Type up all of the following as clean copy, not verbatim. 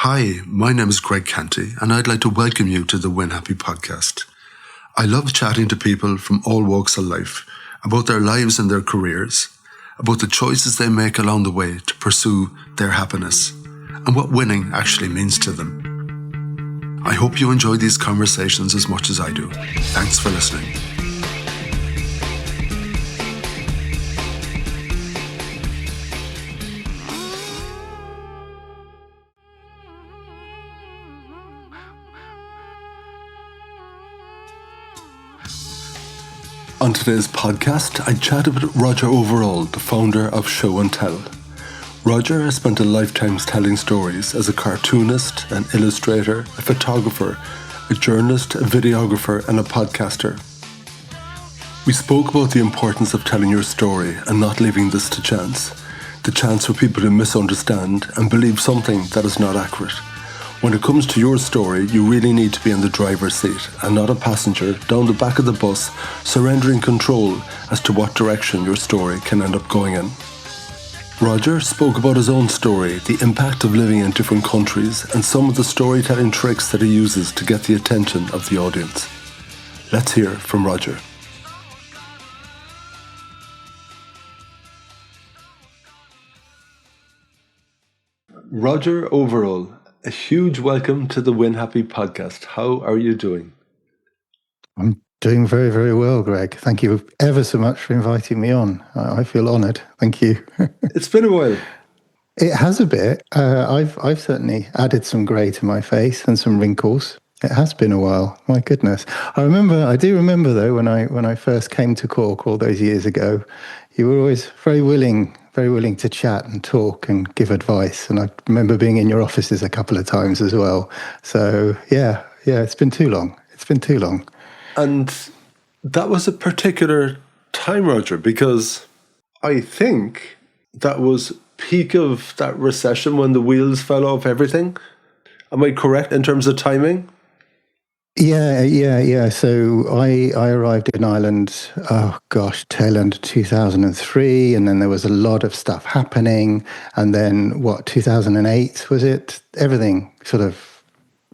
Hi, my name is Greg Canty, and I'd like to welcome you to the Win Happy podcast. I love chatting to people from all walks of life about their lives and their careers, about the choices they make along the way to pursue their happiness, and what winning actually means to them. I hope you enjoy these conversations as much as I do. Thanks for listening. On today's podcast, I chatted with Roger Overall, the founder of Show and Tell. Roger has spent a lifetime telling stories as a cartoonist, an illustrator, a photographer, a journalist, a videographer, and a podcaster. We spoke about the importance of telling your story and not leaving this to chance. The chance for people to misunderstand and believe something that is not accurate. When it comes to your story, you really need to be in the driver's seat and not a passenger down the back of the bus, surrendering control as to what direction your story can end up going in. Roger spoke about his own story, the impact of living in different countries, and some of the storytelling tricks that he uses to get the attention of the audience. Let's hear from Roger. Roger Overall, a huge welcome to the Win Happy podcast. How are you doing? I'm doing very, very well, Greg. Thank you ever so much for inviting me on. I feel honoured. Thank you. It's been a while. It has a bit. I've certainly added some grey to my face and some wrinkles. It has been a while. My goodness. I do remember though, when I first came to Cork all those years ago, you were always very willing to chat and talk and give advice. And I remember being in your offices a couple of times as well. So yeah, it's been too long. And that was a particular time, Roger, because I think that was peak of that recession when the wheels fell off everything. Am I correct in terms of timing? Yeah. So I arrived in Ireland, tail end of 2003, and then there was a lot of stuff happening. And then 2008, was it? Everything sort of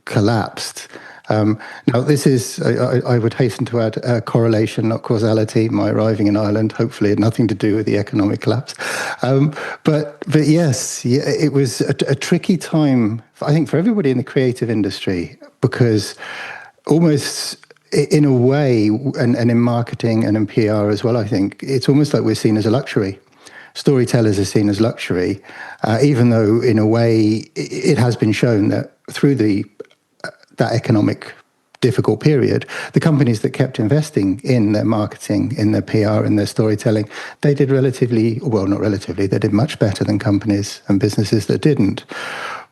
collapsed. Now, this is, I would hasten to add, correlation, not causality. My arriving in Ireland, hopefully, had nothing to do with the economic collapse. But yes, it was a tricky time, I think, for everybody in the creative industry, because almost in a way, and in marketing and in PR as well, I think, it's almost like we're seen as a luxury. Storytellers are seen as luxury, even though in a way it has been shown that through that economic difficult period, the companies that kept investing in their marketing, in their PR, in their storytelling, they did they did much better than companies and businesses that didn't.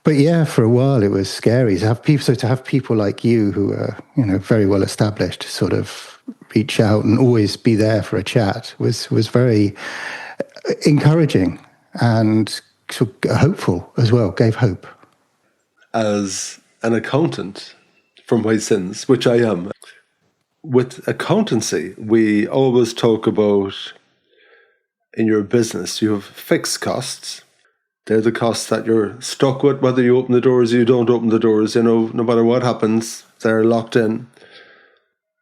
But yeah, for a while it was scary to have people like you who are, very well established, sort of reach out and always be there for a chat was very encouraging and hopeful as well, gave hope. As an accountant for my sins, which I am, with accountancy, we always talk about in your business, you have fixed costs. They're the costs that you're stuck with, whether you open the doors or you don't open the doors. No matter what happens, they're locked in.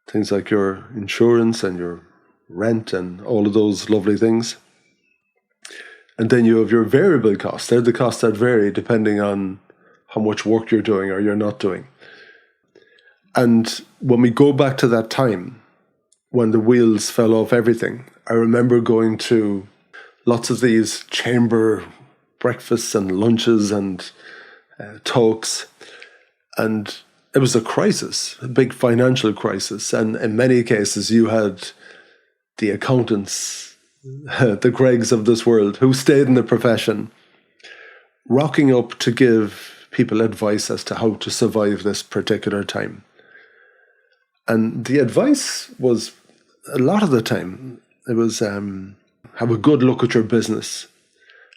Things like your insurance and your rent and all of those lovely things. And then you have your variable costs. They're the costs that vary depending on how much work you're doing or you're not doing. And when we go back to that time, when the wheels fell off everything, I remember going to lots of these chamber breakfasts and lunches and talks, and it was a crisis, a big financial crisis. And in many cases, you had the accountants, the Gregs of this world, who stayed in the profession, rocking up to give people advice as to how to survive this particular time. And the advice was, a lot of the time, it was have a good look at your business.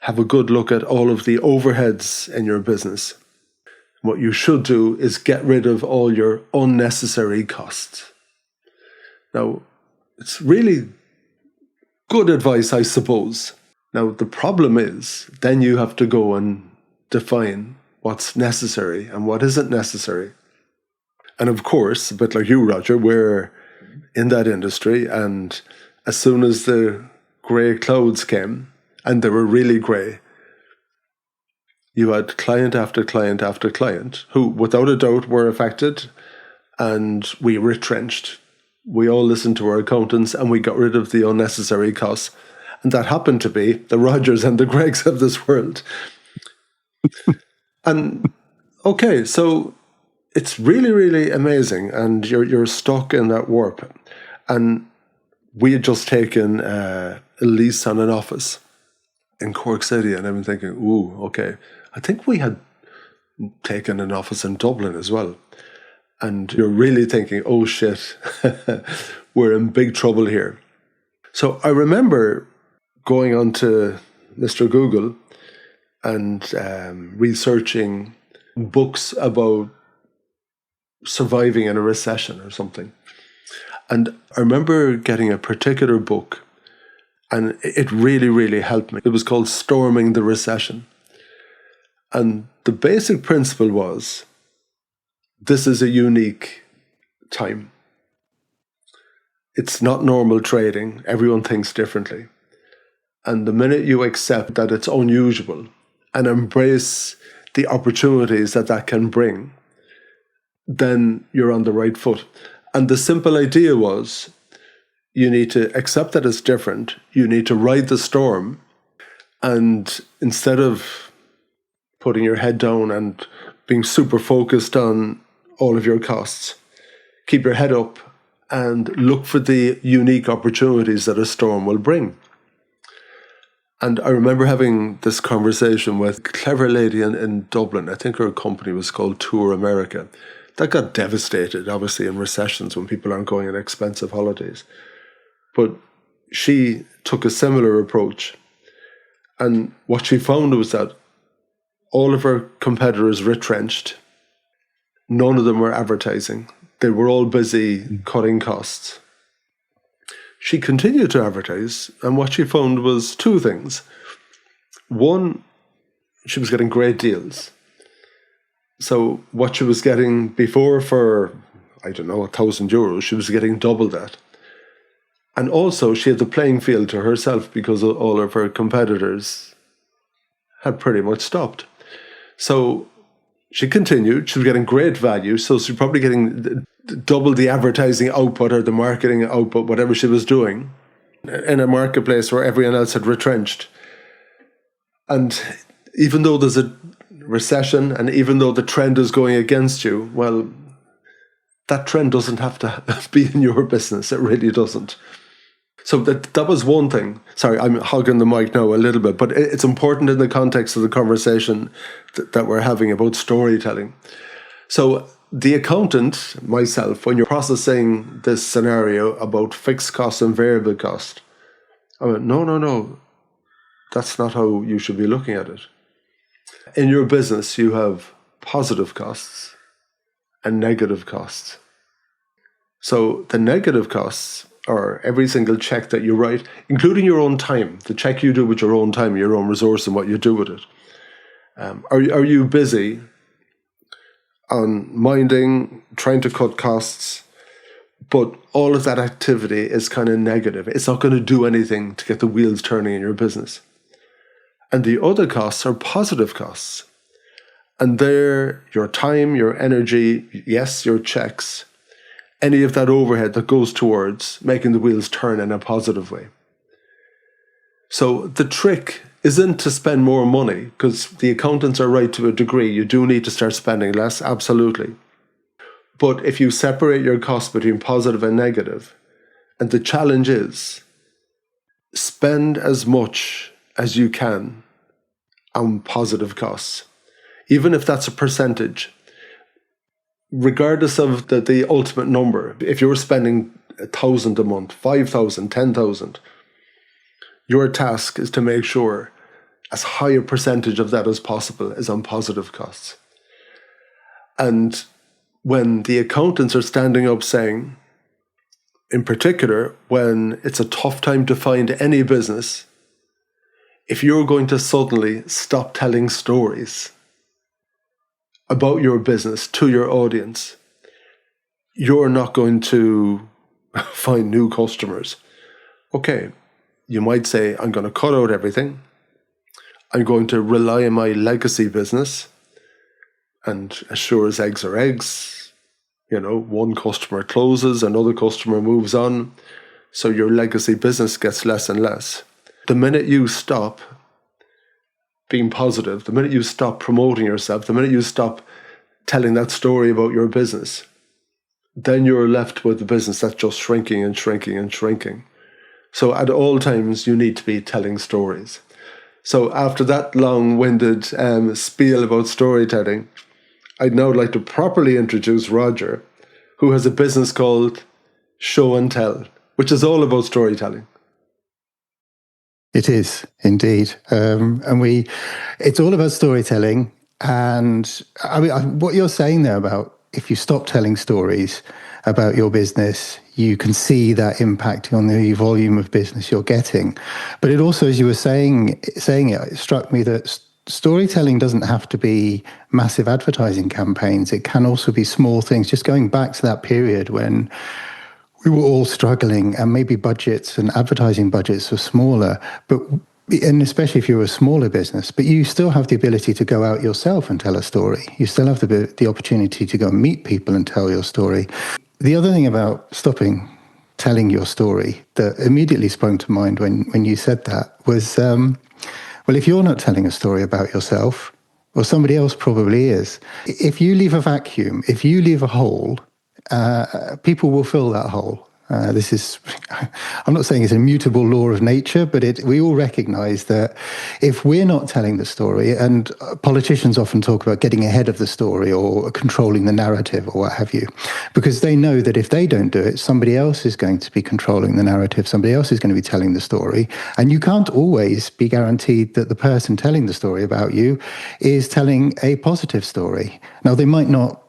Have a good look at all of the overheads in your business. What you should do is get rid of all your unnecessary costs. Now, it's really good advice, I suppose. Now, the problem is, then you have to go and define what's necessary and what isn't necessary. And of course, a bit like you, Roger, we're in that industry, and as soon as the grey clouds came, and they were really grey, you had client after client after client who, without a doubt, were affected, and we retrenched. We all listened to our accountants and we got rid of the unnecessary costs. And that happened to be the Rogers and the Gregs of this world. And okay, so it's really, really amazing. And you're stuck in that warp. And we had just taken a lease on an office in Cork City. And I've been thinking, ooh, okay. I think we had taken an office in Dublin as well. And you're really thinking, oh shit, we're in big trouble here. So I remember going onto Mr. Google and researching books about surviving in a recession or something. And I remember getting a particular book, and it really, really helped me. It was called Storming the Recession. And the basic principle was, this is a unique time. It's not normal trading. Everyone thinks differently. And the minute you accept that it's unusual and embrace the opportunities that that can bring, then you're on the right foot. And the simple idea was, you need to accept that it's different. You need to ride the storm. And instead of putting your head down and being super focused on all of your costs, keep your head up and look for the unique opportunities that a storm will bring. And I remember having this conversation with a clever lady in Dublin. I think her company was called Tour America. That got devastated, obviously, in recessions when people aren't going on expensive holidays. But she took a similar approach. And what she found was that all of her competitors retrenched. None of them were advertising. They were all busy cutting costs. She continued to advertise, and what she found was two things. One, she was getting great deals. So what she was getting before for, I don't know, €1,000, she was getting double that. And also she had the playing field to herself because all of her competitors had pretty much stopped. So she continued. She was getting great value. So she's probably getting double the advertising output or the marketing output, whatever she was doing, in a marketplace where everyone else had retrenched. And even though there's a recession and even though the trend is going against you, well, that trend doesn't have to be in your business. It really doesn't. So that was one thing. Sorry, I'm hogging the mic now a little bit, but it's important in the context of the conversation that we're having about storytelling. So the accountant, myself, when you're processing this scenario about fixed cost and variable cost, I went, no, that's not how you should be looking at it. In your business, you have positive costs and negative costs. So the negative costs are every single check that you write, including your own time, the check you do with your own time, your own resource, and what you do with it. Are you busy on minding, trying to cut costs, but all of that activity is kind of negative? It's not going to do anything to get the wheels turning in your business. And the other costs are positive costs. And they're your time, your energy, yes, your checks, any of that overhead that goes towards making the wheels turn in a positive way. So the trick isn't to spend more money, because the accountants are right to a degree. You do need to start spending less, absolutely. But if you separate your costs between positive and negative, and the challenge is spend as much as you can on positive costs, even if that's a percentage. Regardless of the ultimate number, if you're spending 1,000 a month, 5,000, 10,000, your task is to make sure as high a percentage of that as possible is on positive costs. And when the accountants are standing up saying, in particular, when it's a tough time to find any business, if you're going to suddenly stop telling stories, about your business to your audience, you're not going to find new customers. Okay, you might say, I'm going to cut out everything. I'm going to rely on my legacy business. And as sure as eggs are eggs, one customer closes, another customer moves on. So your legacy business gets less and less. The minute you stop being positive, the minute you stop promoting yourself, the minute you stop telling that story about your business, then you're left with the business that's just shrinking and shrinking and shrinking. So at all times, you need to be telling stories. So after that long-winded spiel about storytelling, I'd now like to properly introduce Roger, who has a business called Show and Tell, which is all about storytelling. It is indeed, it's all about storytelling. And I mean, what you're saying there about if you stop telling stories about your business, you can see that impacting on the volume of business you're getting. But it also, as you were saying it struck me that storytelling doesn't have to be massive advertising campaigns. It can also be small things. Just going back to that period when we were all struggling and maybe budgets and advertising budgets were smaller, and especially if you're a smaller business, but you still have the ability to go out yourself and tell a story. You still have the opportunity to go and meet people and tell your story. The other thing about stopping telling your story that immediately sprung to mind when you said that was, well, if you're not telling a story about yourself, well, somebody else probably is. If you leave a vacuum, if you leave a hole, people will fill that hole. This is, I'm not saying it's a mutable law of nature, but we all recognize that if we're not telling the story, and politicians often talk about getting ahead of the story or controlling the narrative or what have you, because they know that if they don't do it, somebody else is going to be controlling the narrative, somebody else is going to be telling the story, and you can't always be guaranteed that the person telling the story about you is telling a positive story. Now, they might not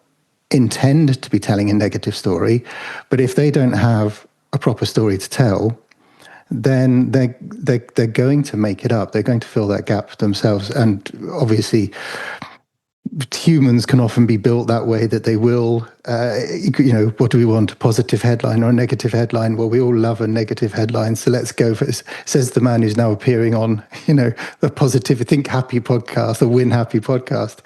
intend to be telling a negative story, but if they don't have a proper story to tell, then they're going to make it up. They're going to fill that gap themselves. And obviously, humans can often be built that way, that they will, what do we want, a positive headline or a negative headline? Well, we all love a negative headline, so let's go for it, says the man who's now appearing on, the Positive Think Happy podcast, the Win Happy podcast.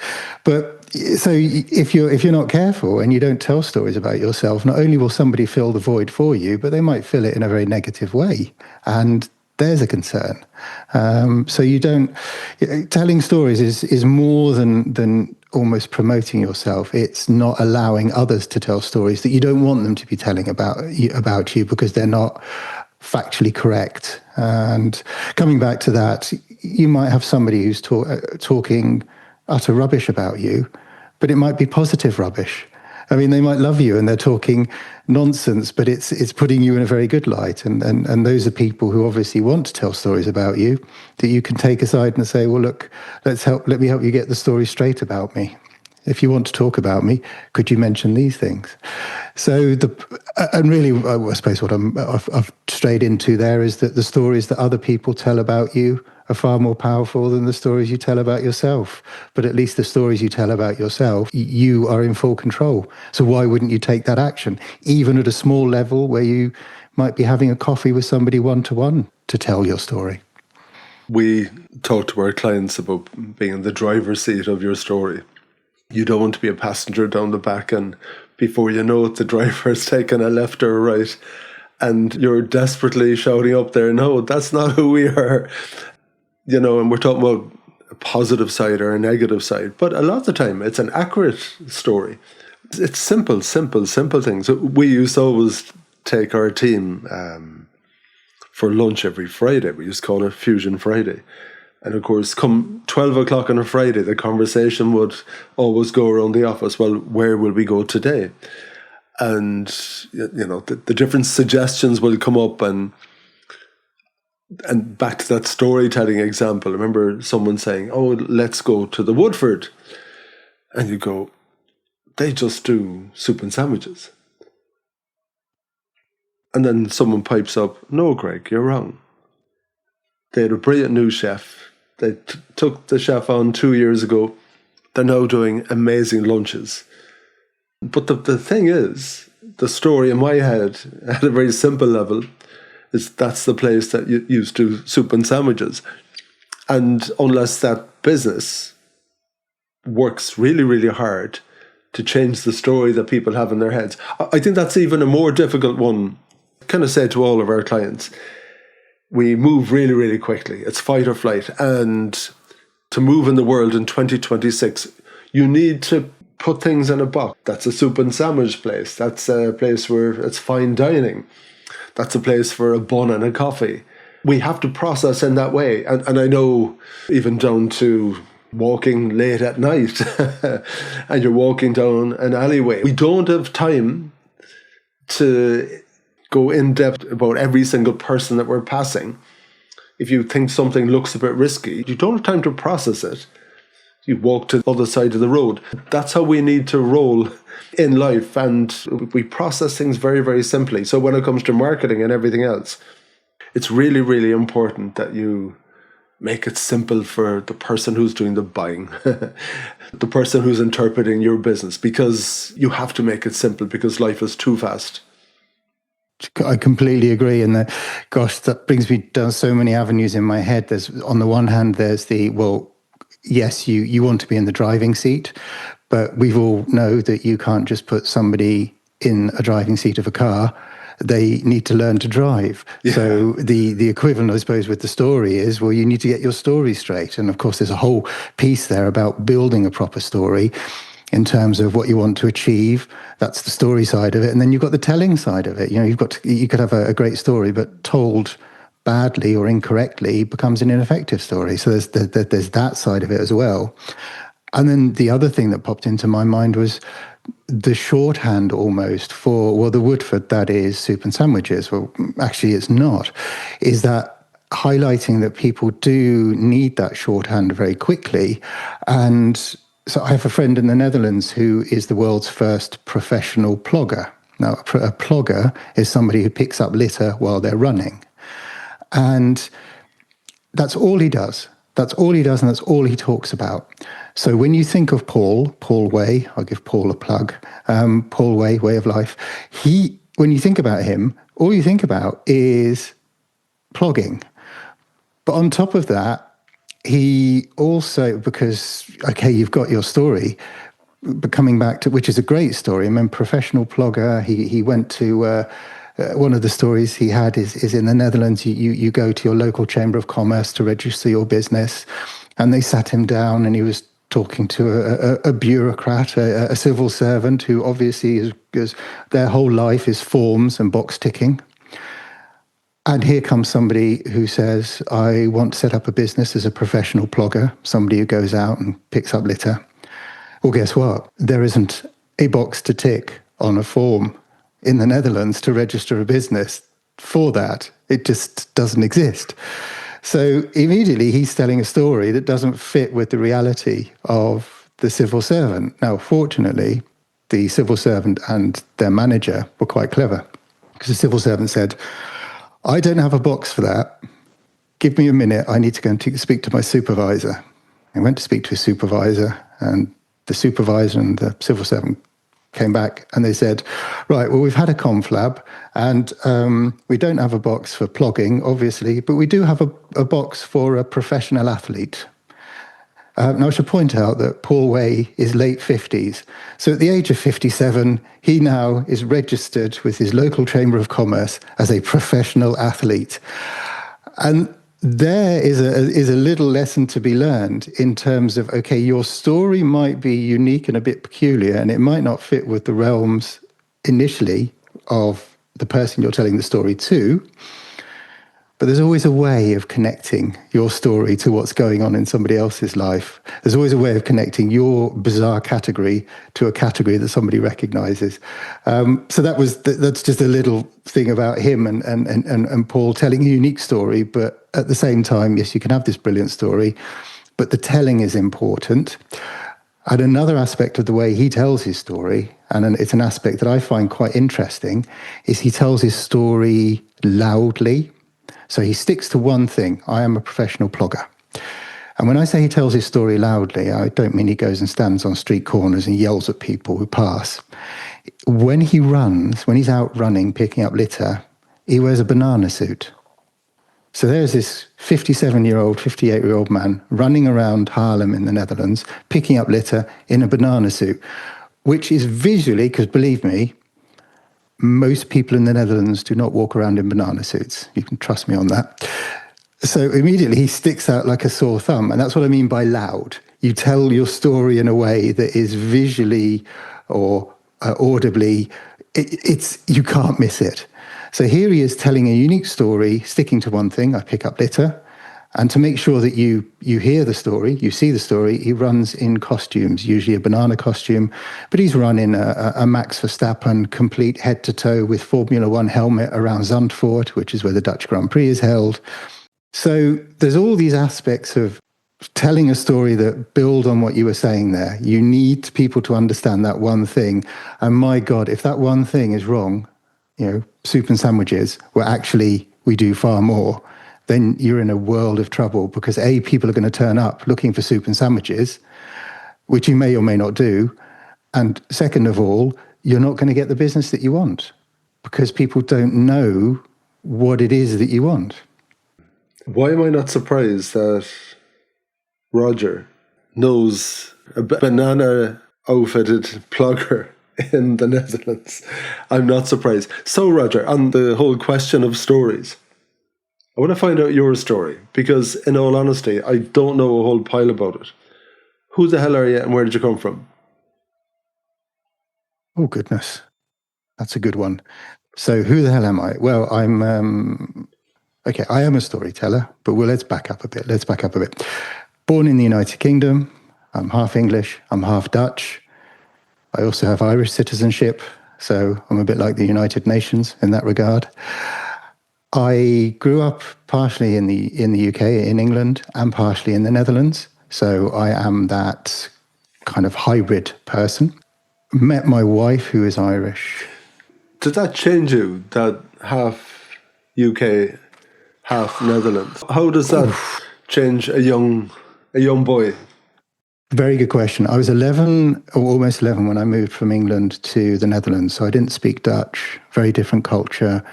But so if you're not careful and you don't tell stories about yourself, not only will somebody fill the void for you, but they might fill it in a very negative way. And there's a concern. So you don't. Telling stories is more than almost promoting yourself. It's not allowing others to tell stories that you don't want them to be telling about you because they're not factually correct. And coming back to that, you might have somebody who's talking utter rubbish about you, but it might be positive rubbish. I mean, they might love you and they're talking nonsense, but it's putting you in a very good light. And those are people who obviously want to tell stories about you that you can take aside and say, well, look, let me help you get the story straight about me. If you want to talk about me, could you mention these things? So and really, I suppose what I've strayed into there is that the stories that other people tell about you are far more powerful than the stories you tell about yourself. But at least the stories you tell about yourself, you are in full control. So why wouldn't you take that action, even at a small level where you might be having a coffee with somebody one-to-one to tell your story? We talk to our clients about being in the driver's seat of your story. You don't want to be a passenger down the back, and before you know it, the driver's taken a left or a right, and you're desperately shouting up there, no, that's not who we are. And we're talking about a positive side or a negative side. But a lot of the time, it's an accurate story. It's simple things. We used to always take our team for lunch every Friday. We used to call it Fusion Friday. And of course, come 12 o'clock on a Friday, the conversation would always go around the office, well, where will we go today? And, the different suggestions will come up, and back to that storytelling example, I remember someone saying, oh, let's go to the Woodford. And you go, they just do soup and sandwiches. And then someone pipes up, no, Greg, you're wrong. They had a brilliant new chef. They took the chef on 2 years ago, They're now doing amazing lunches. But the thing is, the story in my head, at a very simple level, is that's the place that used to do soup and sandwiches. And unless that business works really, really hard to change the story that people have in their heads, I think that's even a more difficult one. I kind of say to all of our clients, we move really, really quickly. It's fight or flight. And to move in the world in 2026, you need to put things in a box. That's a soup and sandwich place. That's a place where it's fine dining. That's a place for a bun and a coffee. We have to process in that way. And I know even down to walking late at night and you're walking down an alleyway. We don't have time to go in depth about every single person that we're passing. If you think something looks a bit risky, you don't have time to process it. You walk to the other side of the road. That's how we need to roll in life. And we process things very, very simply. So when it comes to marketing and everything else, it's really, really important that you make it simple for the person who's doing the buying, the person who's interpreting your business, because you have to make it simple because life is too fast. I completely agree. And that brings me down so many avenues in my head. There's, on the one hand, there's yes, you want to be in the driving seat, but we all know that you can't just put somebody in a driving seat of a car. They need to learn to drive. Yeah. So the equivalent, I suppose, with the story is, well, you need to get your story straight. And of course, there's a whole piece there about building a proper story in terms of what you want to achieve. That's the story side of it. And then you've got the telling side of it. You could have a great story, but told badly or incorrectly becomes an ineffective story. So there's that side of it as well. And then the other thing that popped into my mind was the shorthand almost for, well, the Woodford, that is soup and sandwiches. Well, actually it's not. Is that highlighting that people do need that shorthand very quickly. And so I have a friend in the Netherlands who is the world's first professional plogger. Now, a plogger is somebody who picks up litter while they're running. And that's all he does. That's all he does, and that's all he talks about. So when you think of Paul Way, I'll give Paul a plug, Paul Way of Life, when you think about him, all you think about is plogging. But on top of that, he also, because, okay, you've got your story, but coming back to, which is a great story, I mean, professional plogger, he went to... one of the stories he had is in the Netherlands. You go to your local chamber of commerce to register your business, and they sat him down, and he was talking to a bureaucrat, a civil servant who obviously is their whole life is forms and box ticking. And here comes somebody who says, I want to set up a business as a professional plogger, somebody who goes out and picks up litter. Well, guess what? There isn't a box to tick on a form in the Netherlands to register a business for that. It just doesn't exist. So immediately he's telling a story that doesn't fit with the reality of the civil servant. Now, fortunately, the civil servant and their manager were quite clever, because the civil servant said, I don't have a box for that. Give me a minute. I need to go and speak to my supervisor. I went to speak to his supervisor, and the supervisor and the civil servant came back and they said, right, well, we've had a conflab, and we don't have a box for plogging, obviously, but we do have a box for a professional athlete. Now, I should point out that Paul Way is late 50s. So at the age of 57, he now is registered with his local chamber of commerce as a professional athlete. And there is a little lesson to be learned in terms of, okay, your story might be unique and a bit peculiar, and it might not fit with the realms initially of the person you're telling the story to, but there's always a way of connecting your story to what's going on in somebody else's life. There's always a way of connecting your bizarre category to a category that somebody recognizes. So that's just a little thing about him and Paul telling a unique story, but at the same time, yes, you can have this brilliant story, but the telling is important. And another aspect of the way he tells his story, and it's an aspect that I find quite interesting, is he tells his story loudly. So he sticks to one thing. I am a professional plogger. And when I say he tells his story loudly, I don't mean he goes and stands on street corners and yells at people who pass. When he runs, when he's out running, picking up litter, he wears a banana suit. So there's this 57-year-old, 58-year-old man running around Haarlem in the Netherlands, picking up litter in a banana suit, which is visually, because believe me, most people in the Netherlands do not walk around in banana suits. You can trust me on that. So immediately he sticks out like a sore thumb. And that's what I mean by loud. You tell your story in a way that is visually or audibly, you can't miss it. So here he is telling a unique story, sticking to one thing, I pick up litter. And to make sure that you hear the story, you see the story, he runs in costumes, usually a banana costume, but he's run in a Max Verstappen complete head to toe with Formula One helmet around Zandvoort, which is where the Dutch Grand Prix is held. So there's all these aspects of telling a story that build on what you were saying there. You need people to understand that one thing. And my God, if that one thing is wrong, soup and sandwiches, where actually we do far more, then you're in a world of trouble because A, people are going to turn up looking for soup and sandwiches, which you may or may not do. And second of all, you're not going to get the business that you want because people don't know what it is that you want. Why am I not surprised that Roger knows a banana outfitted plugger in the Netherlands? I'm not surprised. So, Roger, on the whole question of stories, I want to find out your story because, in all honesty, I don't know a whole pile about it. Who the hell are you and where did you come from? Oh, goodness. That's a good one. So who the hell am I? Well, I am a storyteller, but let's back up a bit. Born in the United Kingdom. I'm half English. I'm half Dutch. I also have Irish citizenship. So I'm a bit like the United Nations in that regard. I grew up partially in the UK, in England, and partially in the Netherlands. So I am that kind of hybrid person. Met my wife, who is Irish. Did that change you, that half UK, half Netherlands? How does that change a young boy? Very good question. I was 11, or almost 11, when I moved from England to the Netherlands. So I didn't speak Dutch, very different culture.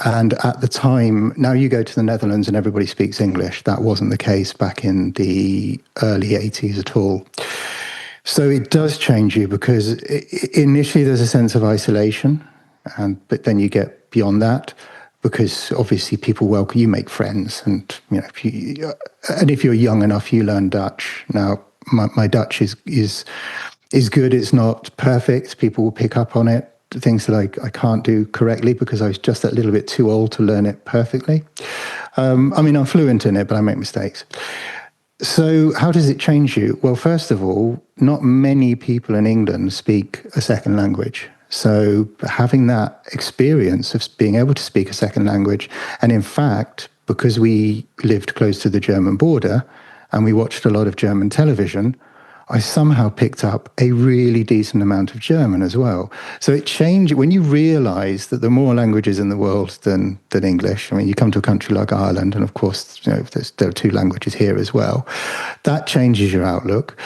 And at the time, now you go to the Netherlands and everybody speaks English. That wasn't the case back in the early 80s at all. So it does change you because initially there's a sense of isolation, but then you get beyond that because obviously people welcome you, make friends, and if you're young enough, you learn Dutch. Now my Dutch is good. It's not perfect. People will pick up on it. Things that I can't do correctly because I was just that little bit too old to learn it perfectly. I'm fluent in it, but I make mistakes. So how does it change you? Well, first of all, not many people in England speak a second language. So having that experience of being able to speak a second language, and in fact, because we lived close to the German border and we watched a lot of German television, I somehow picked up a really decent amount of German as well. So it changed when you realize that there are more languages in the world than English. I mean, you come to a country like Ireland, and of course, there are two languages here as well. That changes your outlook.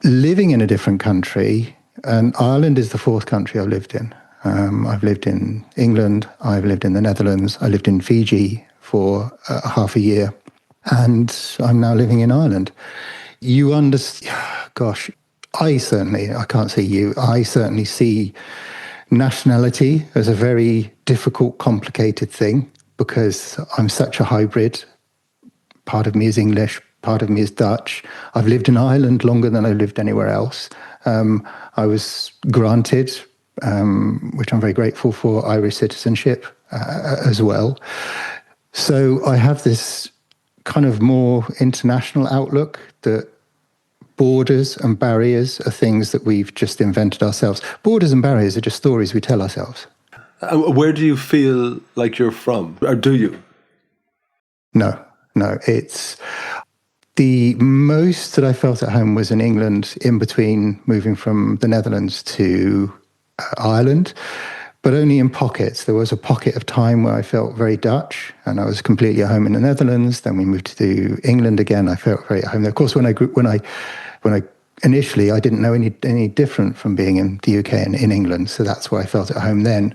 Living in a different country, and Ireland is the fourth country I've lived in. I've lived in England, I've lived in the Netherlands, I lived in Fiji for half a year, and I'm now living in Ireland. You understand, gosh, I can't say you, I certainly see nationality as a very difficult, complicated thing because I'm such a hybrid. Part of me is English, part of me is Dutch. I've lived in Ireland longer than I've lived anywhere else. I was granted, which I'm very grateful for, Irish citizenship as well. So I have this kind of more international outlook that borders and barriers are things that we've just invented ourselves. Borders and barriers are just stories we tell ourselves. Where do you feel like you're from? Or do you? No. It's the most that I felt at home was in England in between moving from the Netherlands to Ireland. but only in pockets. There was a pocket of time where I felt very Dutch, and I was completely at home in the Netherlands. Then we moved to England again. I felt very at home there. Of course, when I initially, I didn't know any different from being in the UK and in England, so that's where I felt at home then.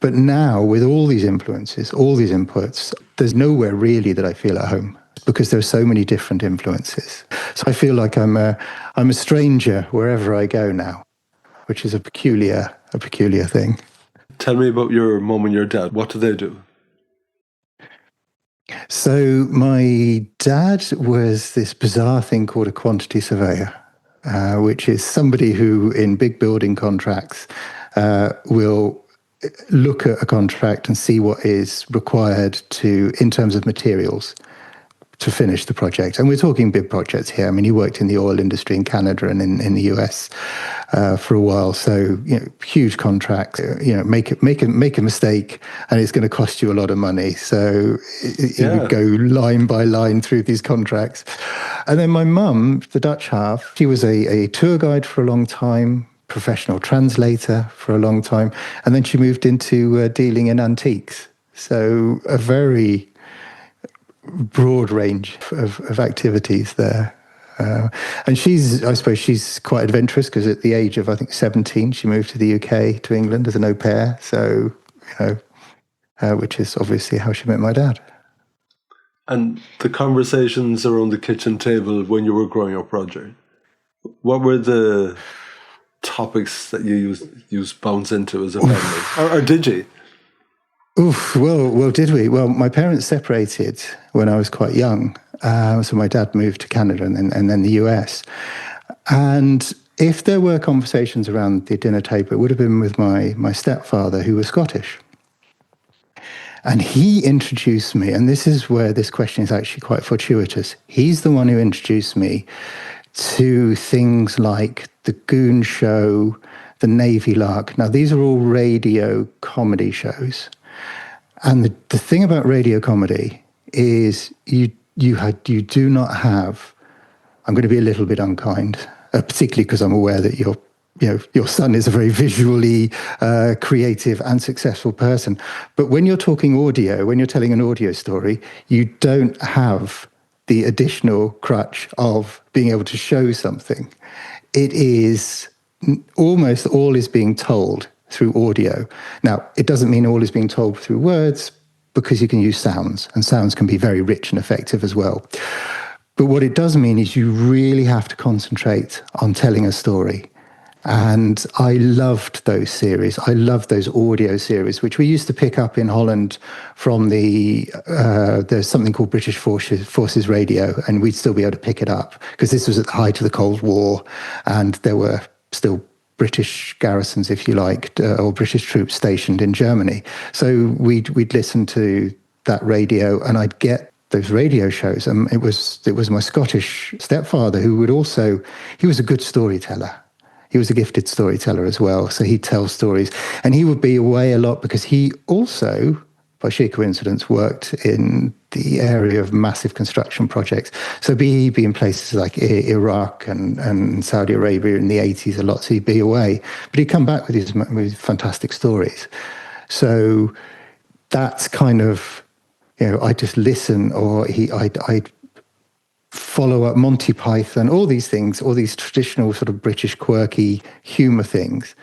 But now, with all these influences, all these inputs, there's nowhere really that I feel at home because there are so many different influences. So I feel like I'm a stranger wherever I go now, which is a peculiar thing. Tell me about your mum and your dad. What do they do? So my dad was this bizarre thing called a quantity surveyor, which is somebody who, in big building contracts, will look at a contract and see what is required in terms of materials to finish the project. And we're talking big projects here. I mean, he worked in the oil industry in Canada and in the US for a while. So, huge contracts, make a mistake and it's going to cost you a lot of money. So he would go line by line through these contracts. And then my mum, the Dutch half, she was a tour guide for a long time, professional translator for a long time. And then she moved into dealing in antiques. So a very broad range of activities there. And I suppose she's quite adventurous because at the age of, I think, 17, she moved to the UK, to England as an au pair. So, which is obviously how she met my dad. And the conversations around the kitchen table when you were growing up, Roger, what were the topics that you used bounce into as a family? or did you? Oof, well, did we? Well, my parents separated when I was quite young. So my dad moved to Canada and then the US. And if there were conversations around the dinner table, it would have been with my stepfather, who was Scottish. And he introduced me, and this is where this question is actually quite fortuitous. He's the one who introduced me to things like The Goon Show, The Navy Lark. Now, these are all radio comedy shows. And the thing about radio comedy is you do not have, I'm going to be a little bit unkind, particularly because I'm aware that your son is a very visually creative and successful person. But when you're talking audio, when you're telling an audio story, you don't have the additional crutch of being able to show something. It is almost all is being told through audio. Now, it doesn't mean all is being told through words, because you can use sounds, and sounds can be very rich and effective as well. But what it does mean is you really have to concentrate on telling a story. And I loved those series. I loved those audio series, which we used to pick up in Holland from there's something called British Forces Radio, and we'd still be able to pick it up because this was at the height of the Cold War, and there were still British garrisons, if you like, or British troops stationed in Germany. So we'd listen to that radio, and I'd get those radio shows. And it was my Scottish stepfather who he was a good storyteller. He was a gifted storyteller as well. So he'd tell stories, and he would be away a lot because he also, by sheer coincidence, worked in the area of massive construction projects. So he'd be in places like Iraq and Saudi Arabia in the 80s a lot, so he'd be away. But he'd come back with fantastic stories. So that's kind of, I'd just listen, or I'd follow up Monty Python, all these things, all these traditional sort of British quirky humour things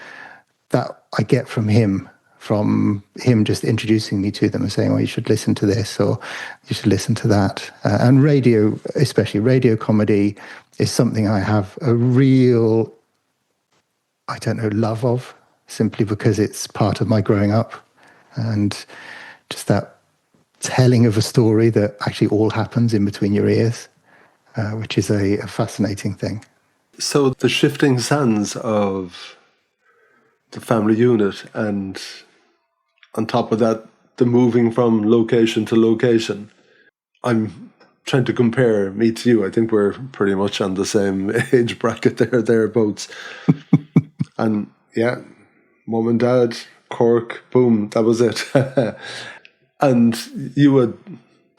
that I get from him just introducing me to them and saying, well, you should listen to this or you should listen to that. And radio, especially radio comedy, is something I have a real, love of, simply because it's part of my growing up. And just that telling of a story that actually all happens in between your ears, which is a fascinating thing. So the shifting sands of the family unit, and on top of that, the moving from location to location. I'm trying to compare me to you. I think we're pretty much on the same age bracket thereabouts. And yeah, mum and dad, Cork, boom, that was it. And you had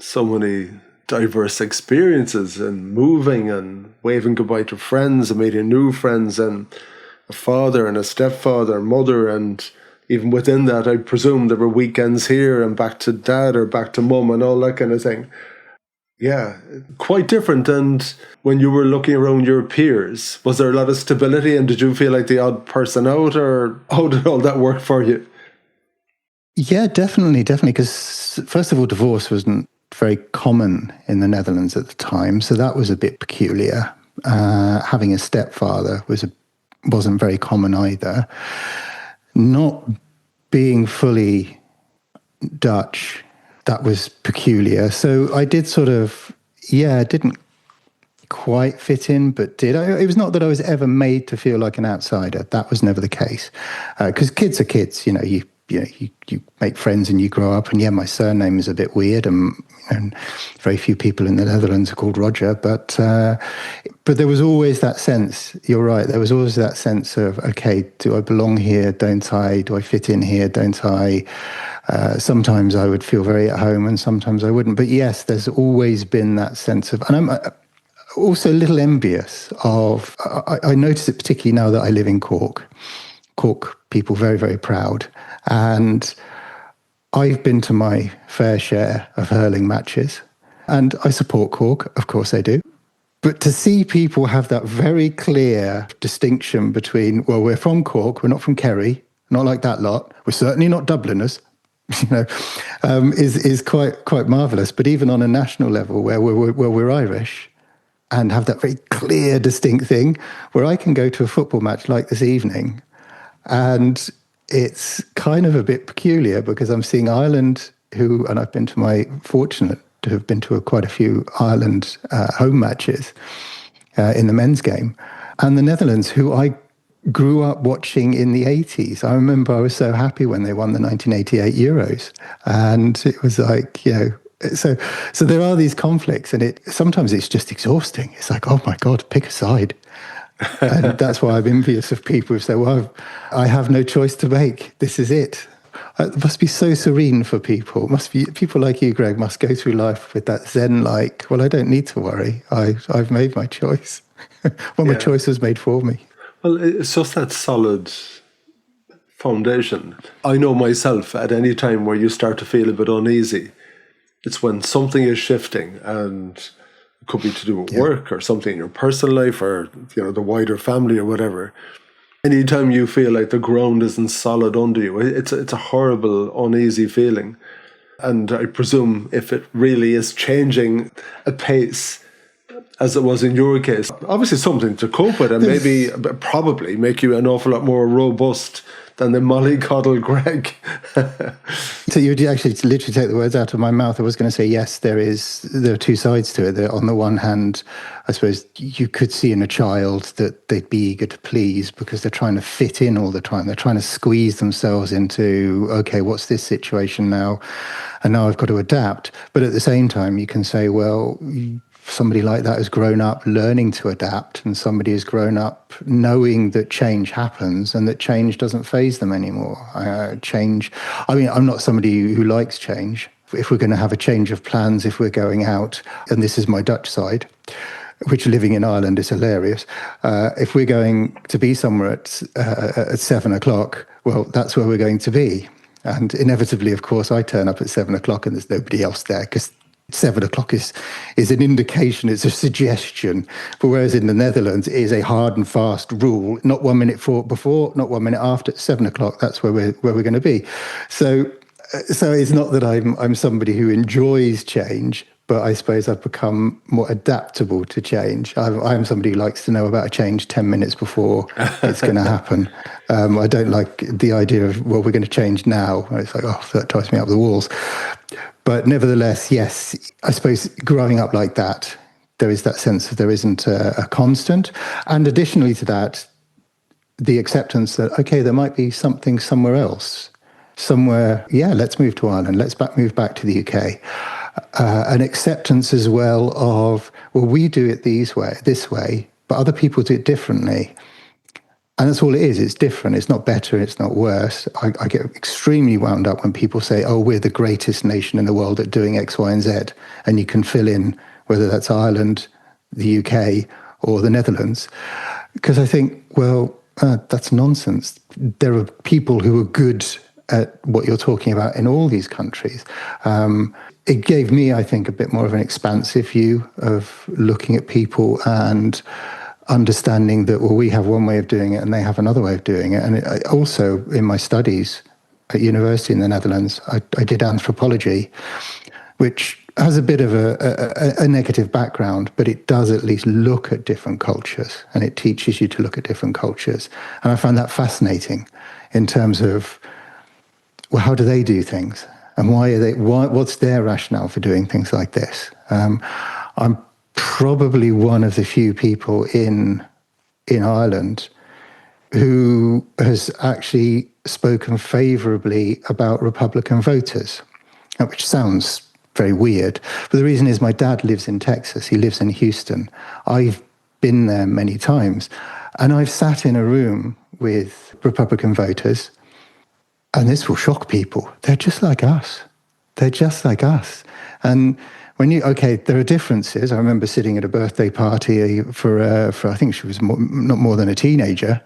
so many diverse experiences, and moving and waving goodbye to friends and meeting new friends, and a father and a stepfather, mother and even within that, I presume there were weekends here and back to dad or back to mum and all that kind of thing. Yeah, quite different. And when you were looking around your peers, was there a lot of stability, and did you feel like the odd person out, or how did all that work for you? Yeah, definitely. Because first of all, divorce wasn't very common in the Netherlands at the time, so that was a bit peculiar. Having a stepfather wasn't very common either. Not being fully Dutch, that was peculiar. So I did didn't quite fit in, but did. It was not that I was ever made to feel like an outsider. That was never the case. Because kids are kids, you make friends and you grow up. And yeah, my surname is a bit weird, and very few people in the Netherlands are called Roger. But there was always that sense. You're right. There was always that sense of, okay, do I belong here? Don't I? Do I fit in here? Don't I? Sometimes I would feel very at home, and sometimes I wouldn't. But yes, there's always been that sense of, and I'm also a little envious of. I notice it particularly now that I live in Cork. Cork people very, very proud. And I've been to my fair share of hurling matches, and I support Cork, of course I do. But to see people have that very clear distinction between, well, we're from Cork, we're not from Kerry, not like that lot, we're certainly not Dubliners, is quite marvellous. But even on a national level, where we're Irish, and have that very clear, distinct thing, where I can go to a football match like this evening, and it's kind of a bit peculiar because I'm seeing Ireland, and I've been fortunate to have been to quite a few Ireland home matches in the men's game, and the Netherlands, who I grew up watching in the 80s. I remember I was so happy when they won the 1988 Euros, and it was like, so there are these conflicts, and sometimes it's just exhausting. It's like, oh my God, pick a side. And that's why I'm envious of people who say, well, I have no choice to make. This is it. It must be so serene for people. It must be people like you, Greg, must go through life with that Zen-like, well, I don't need to worry. I've made my choice. My choice was made for me. Well, it's just that solid foundation. I know myself, at any time where you start to feel a bit uneasy, it's when something is shifting, and it could be to do with work or something in your personal life, or the wider family or whatever. Anytime you feel like the ground isn't solid under you, it's a horrible, uneasy feeling. And I presume if it really is changing at pace, as it was in your case, obviously something to cope with, and maybe probably make you an awful lot more robust than the mollycoddle Greg. So you actually literally take the words out of my mouth. I was going to say, yes, there are two sides to it. On the one hand, I suppose you could see in a child that they'd be eager to please because they're trying to fit in all the time. They're trying to squeeze themselves into, okay, what's this situation now? And now I've got to adapt. But at the same time, you can say, well, somebody like that has grown up learning to adapt, and somebody has grown up knowing that change happens and that change doesn't faze them anymore. I'm not somebody who likes change. If we're going to have a change of plans, if we're going out, and this is my Dutch side, which living in Ireland is hilarious. If we're going to be somewhere at 7:00, well, that's where we're going to be. And inevitably, of course, I turn up at 7:00 and there's nobody else there, because 7:00 is an indication, it's a suggestion. But whereas in the Netherlands, it is a hard and fast rule, not 1 minute before, not 1 minute after. 7:00, that's where we're going to be. So it's not that I'm somebody who enjoys change, but I suppose I've become more adaptable to change. I'm somebody who likes to know about a change 10 minutes before it's going to happen. I don't like the idea of, well, we're going to change now. It's like, oh, that drives me up the walls. But nevertheless, yes, I suppose growing up like that, there is that sense that there isn't a constant. And additionally to that, the acceptance that, okay, there might be something somewhere else. Somewhere, let's move to Ireland, let's move back to the UK. An acceptance as well of, well, we do it this way, but other people do it differently. And that's all it is. It's different. It's not better. It's not worse. I get extremely wound up when people say, oh, we're the greatest nation in the world at doing X, Y, and Z. And you can fill in whether that's Ireland, the UK, or the Netherlands. Because I think, well, that's nonsense. There are people who are good at what you're talking about in all these countries. It gave me, I think, a bit more of an expansive view of looking at people and understanding that, well, we have one way of doing it and they have another way of doing it. And also in my studies at university in the Netherlands, I did anthropology, which has a bit of a negative background, but it does at least look at different cultures, and it teaches you to look at different cultures. And I find that fascinating in terms of, well, how do they do things? And what's their rationale for doing things like this? I'm probably one of the few people in Ireland who has actually spoken favourably about Republican voters, which sounds very weird. But the reason is my dad lives in Texas. He lives in Houston. I've been there many times. And I've sat in a room with Republican voters, and this will shock people. They're just like us. They're just like us. And there are differences. I remember sitting at a birthday party for I think she was not more than a teenager,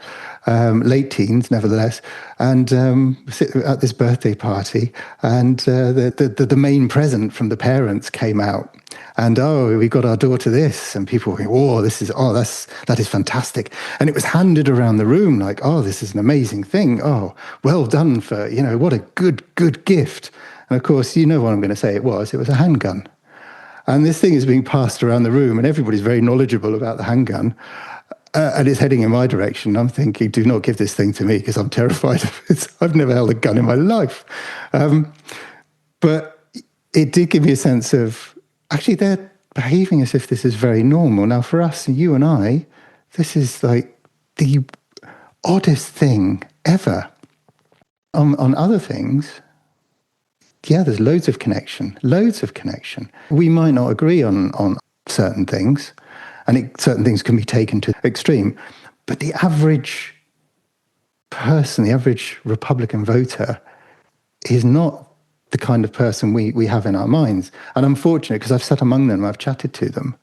late teens, nevertheless, and at this birthday party, and the main present from the parents came out, and we got our daughter this, and people were going, that is fantastic, and it was handed around the room like, this is an amazing thing, well done for, what a good gift. And of course, you know what I'm going to say it was a handgun. And this thing is being passed around the room, and everybody's very knowledgeable about the handgun. And it's heading in my direction. I'm thinking, do not give this thing to me because I'm terrified of it. I've never held a gun in my life. But it did give me a sense of, actually, they're behaving as if this is very normal. Now, for us, you and I, this is like the oddest thing ever. On other things, yeah, there's loads of connection. We might not agree on certain things, and certain things can be taken to extreme, but the average person, the average Republican voter, is not the kind of person we have in our minds. And I'm fortunate because I've sat among them, I've chatted to them,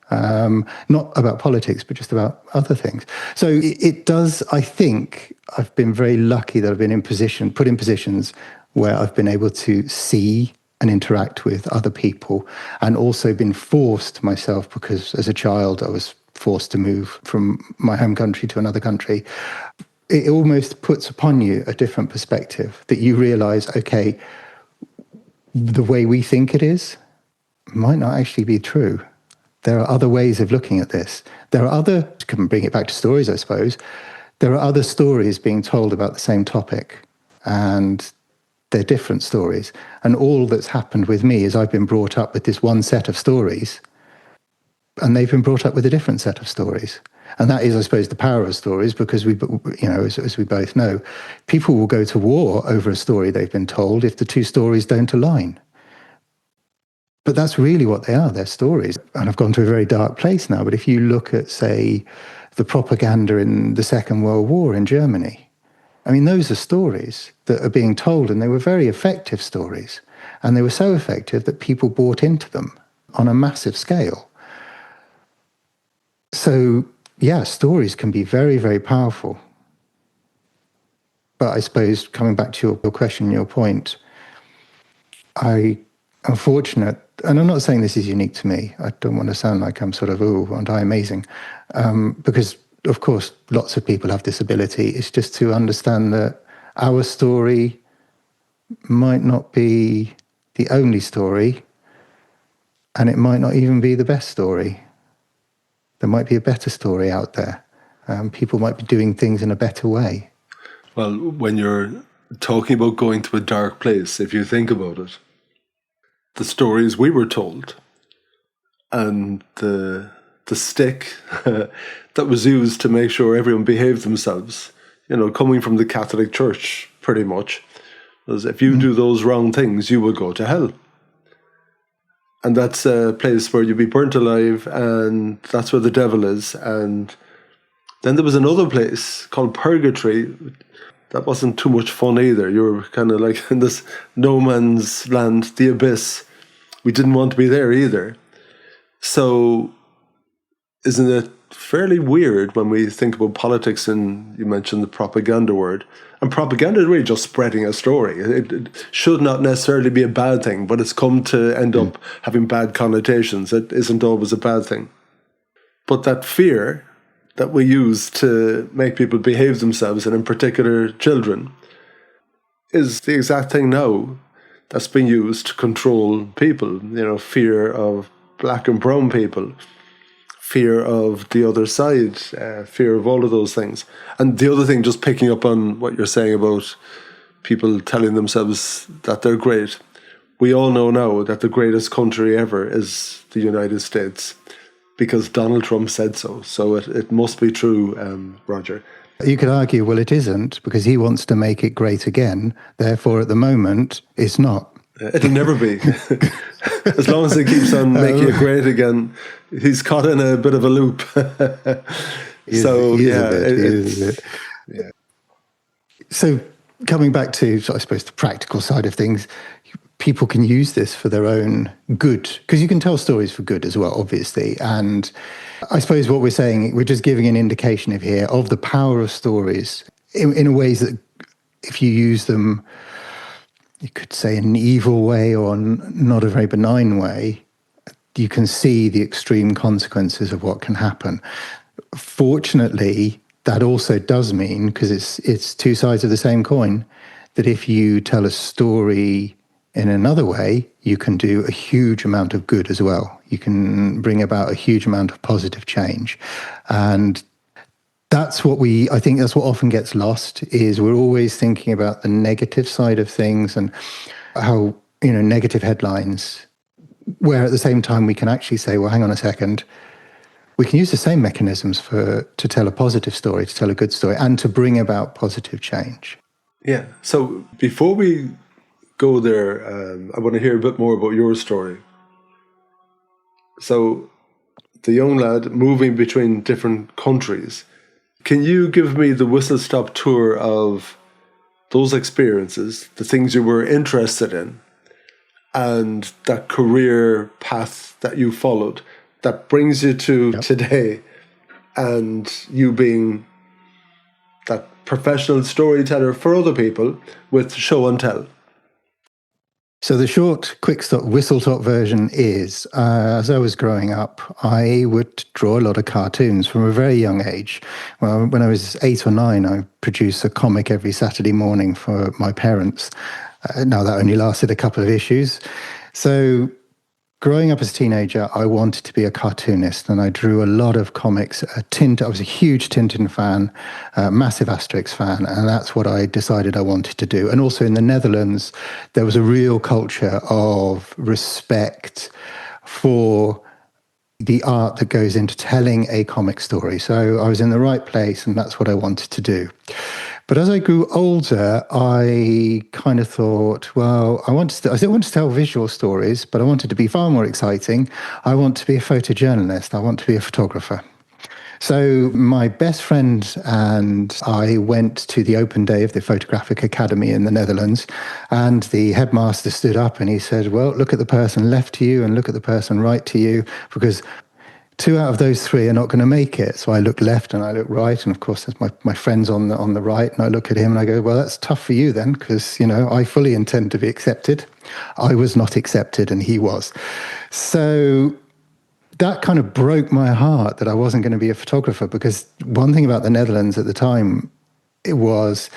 not about politics, but just about other things. So it does, I think, I've been very lucky that I've been put in positions where I've been able to see and interact with other people, and also been forced myself, because as a child I was forced to move from my home country to another country. It almost puts upon you a different perspective, that you realise, okay, the way we think it is might not actually be true. There are other ways of looking at this. Can bring it back to stories, I suppose. There are other stories being told about the same topic, and they're different stories. And all that's happened with me is I've been brought up with this one set of stories, and they've been brought up with a different set of stories. And that is, I suppose, the power of stories, because as we both know, people will go to war over a story they've been told if the two stories don't align. But that's really what they are, they're stories. And I've gone to a very dark place now, but if you look at, say, the propaganda in the Second World War in Germany, I mean, those are stories that are being told, and they were very effective stories. And they were so effective that people bought into them on a massive scale. So, yeah, stories can be very, very powerful. But I suppose, coming back to your question, your point, I am fortunate, and I'm not saying this is unique to me. I don't want to sound like I'm sort of, aren't I amazing? Because, of course, lots of people have this ability. It's just to understand that our story might not be the only story, and it might not even be the best story. There might be a better story out there. People might be doing things in a better way. Well, when you're talking about going to a dark place, if you think about it, the stories we were told and the stick that was used to make sure everyone behaved themselves, coming from the Catholic Church, pretty much, was if you do those wrong things, you will go to hell. And that's a place where you'll be burnt alive, and that's where the devil is. And then there was another place called Purgatory. That wasn't too much fun either. You were kind of like in this no man's land, the abyss. We didn't want to be there either. So isn't it fairly weird when we think about politics, and you mentioned the propaganda word. And propaganda is really just spreading a story. It should not necessarily be a bad thing, but it's come to end up having bad connotations. It isn't always a bad thing. But that fear that we use to make people behave themselves, and in particular children, is the exact thing now that's being used to control people. Fear of black and brown people, fear of the other side, fear of all of those things. And the other thing, just picking up on what you're saying about people telling themselves that they're great, we all know now that the greatest country ever is the United States, because Donald Trump said so. So it must be true, Roger. You could argue, well, it isn't, because he wants to make it great again. Therefore, at the moment, it's not. It'll never be. As long as he keeps on making it great again, he's caught in a bit of a loop. So coming back to, I suppose, the practical side of things, people can use this for their own good, because you can tell stories for good as well, obviously. And I suppose what we're saying, we're just giving an indication of the power of stories in ways that if you use them, you could say in an evil way or not a very benign way, you can see the extreme consequences of what can happen. Fortunately, that also does mean, because it's two sides of the same coin, that if you tell a story in another way, you can do a huge amount of good as well. You can bring about a huge amount of positive change. And I think that's what often gets lost, is we're always thinking about the negative side of things and how, negative headlines, where at the same time we can actually say, well, hang on a second, we can use the same mechanisms to tell a positive story, to tell a good story, and to bring about positive change. Yeah. So before we go there, I want to hear a bit more about your story. So the young lad moving between different countries, can you give me the whistle-stop tour of those experiences, the things you were interested in, and that career path that you followed that brings you to today, and you being that professional storyteller for other people with show and tell? So the short, whistle-stop version is, as I was growing up, I would draw a lot of cartoons from a very young age. Well, when I was 8 or 9, I produced a comic every Saturday morning for my parents. Now, that only lasted a couple of issues. So growing up as a teenager, I wanted to be a cartoonist, and I drew a lot of comics. I was a huge Tintin fan, massive Asterix fan, and that's what I decided I wanted to do. And also in the Netherlands, there was a real culture of respect for the art that goes into telling a comic story. So I was in the right place, and that's what I wanted to do. But as I grew older, I kind of thought, well, I still want to tell visual stories, but I wanted to be far more exciting. I want to be a photojournalist. I want to be a photographer. So my best friend and I went to the open day of the Photographic Academy in the Netherlands, and the headmaster stood up and he said, well, look at the person left to you and look at the person right to you, because 2 out of those 3 are not going to make it. So I look left and I look right, and of course there's my friend's on the right, and I look at him and I go, well, that's tough for you then, because I fully intend to be accepted. I was not accepted and he was. So that kind of broke my heart that I wasn't going to be a photographer, because one thing about the Netherlands at the time, it was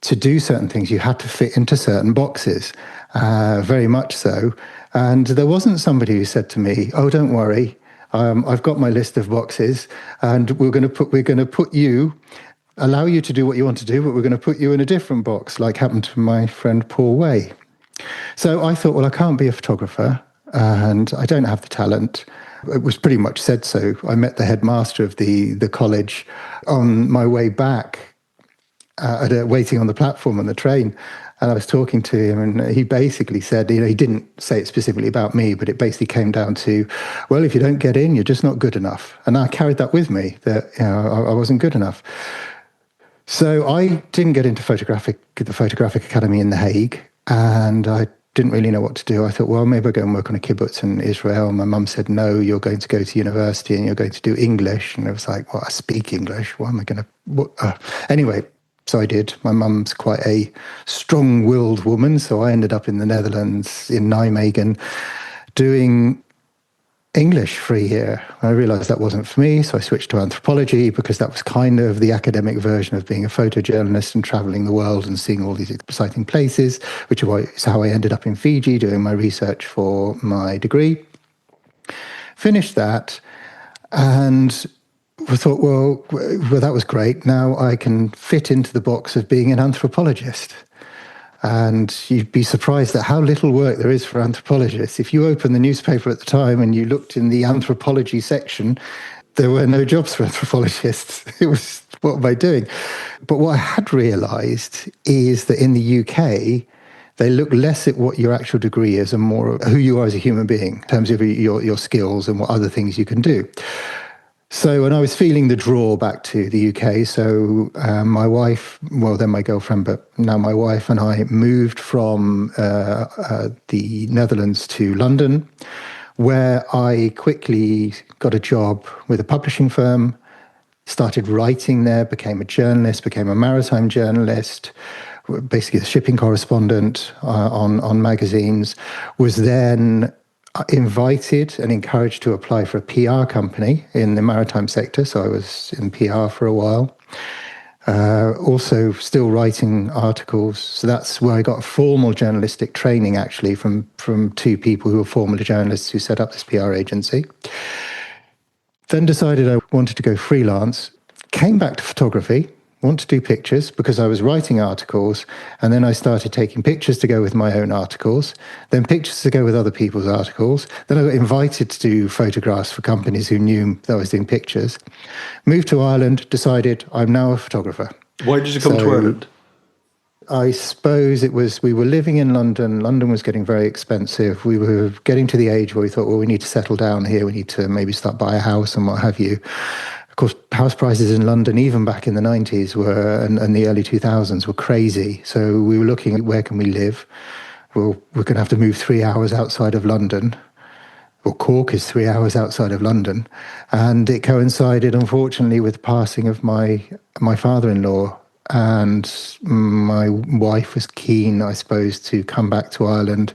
to do certain things, you had to fit into certain boxes, very much so. And there wasn't somebody who said to me, oh, don't worry, I've got my list of boxes, and we're going to put you, allow you to do what you want to do, but we're going to put you in a different box, like happened to my friend Paul Way. So I thought, well, I can't be a photographer, and I don't have the talent. It was pretty much said so. I met the headmaster of the college on my way back, waiting on the platform on the train. And I was talking to him, and he basically said, he didn't say it specifically about me, but it basically came down to, well, if you don't get in, you're just not good enough. And I carried that with me, that I wasn't good enough. So I didn't get into the Photographic Academy in The Hague, and I didn't really know what to do. I thought, well, maybe I'll go and work on a kibbutz in Israel. My mum said, no, you're going to go to university and you're going to do English. And I was like, well, I speak English. What am I going to... Anyway, so I did. My mum's quite a strong-willed woman, so I ended up in the Netherlands, in Nijmegen, doing English for a year. I realized that wasn't for me, so I switched to anthropology because that was kind of the academic version of being a photojournalist and traveling the world and seeing all these exciting places, which is how I ended up in Fiji doing my research for my degree. Finished that and I thought, well, that was great. Now I can fit into the box of being an anthropologist. And you'd be surprised at how little work there is for anthropologists. If you open the newspaper at the time and you looked in the anthropology section, there were no jobs for anthropologists. It was, what am I doing? But what I had realised is that in the UK, they look less at what your actual degree is and more at who you are as a human being in terms of your skills and what other things you can do. So when I was feeling the draw back to the UK, so my wife, well, then my girlfriend, but now my wife and I moved from the Netherlands to London, where I quickly got a job with a publishing firm, started writing there, became a journalist, became a maritime journalist, basically a shipping correspondent on magazines, was then invited and encouraged to apply for a PR company in the maritime sector. So I was in PR for a while. Also still writing articles. So that's where I got formal journalistic training, actually, from two people who were formerly journalists who set up this PR agency. Then decided I wanted to go freelance. Came back to photography. Want to do pictures because I was writing articles, and then I started taking pictures to go with my own articles, then pictures to go with other people's articles. Then I got invited to do photographs for companies who knew that I was doing pictures. Moved to Ireland, decided I'm now a photographer. Why did you come to Ireland? I suppose it was, we were living in London. London was getting very expensive. We were getting to the age where we thought, well, we need to settle down here. We need to maybe start buy a house and what have you. Of course, house prices in London, even back in the 90s and the early 2000s, were crazy. So we were looking at where can we live. Well, we're going to have to move 3 hours outside of London. Well, Cork is 3 hours outside of London. And it coincided, unfortunately, with the passing of my father-in-law. And my wife was keen, I suppose, to come back to Ireland.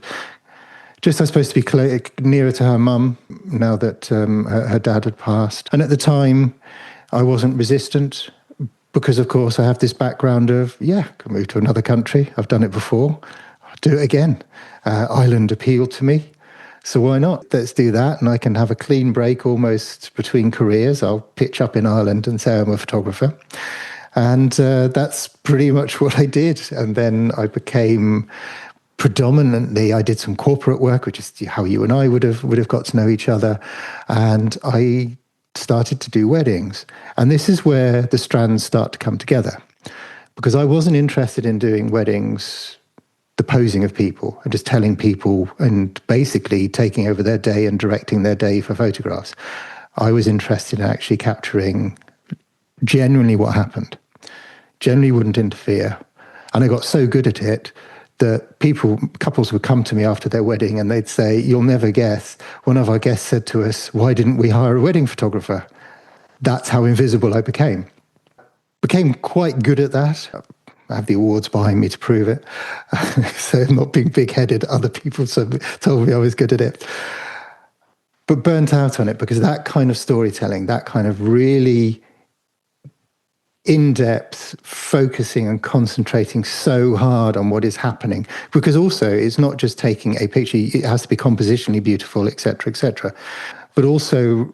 Just, I suppose, to be nearer to her mum now that her dad had passed. And at the time, I wasn't resistant because, of course, I have this background of, I can move to another country. I've done it before. I'll do it again. Ireland appealed to me. So why not? Let's do that. And I can have a clean break almost between careers. I'll pitch up in Ireland and say I'm a photographer. And that's pretty much what I did. And then I became predominantly, I did some corporate work, which is how you and I would have got to know each other. And I started to do weddings. And this is where the strands start to come together. Because I wasn't interested in doing weddings, the posing of people and just telling people and basically taking over their day and directing their day for photographs. I was interested in actually capturing genuinely what happened. Generally wouldn't interfere. And I got so good at it that couples would come to me after their wedding and they'd say, you'll never guess, one of our guests said to us, why didn't we hire a wedding photographer? That's how invisible I became. Became quite good at that. I have the awards behind me to prove it. So I'm not being big-headed. Other people told me I was good at it. But burnt out on it because that kind of storytelling, that kind of really in-depth focusing and concentrating so hard on what is happening, because also it's not just taking a picture, it has to be compositionally beautiful, etc., but also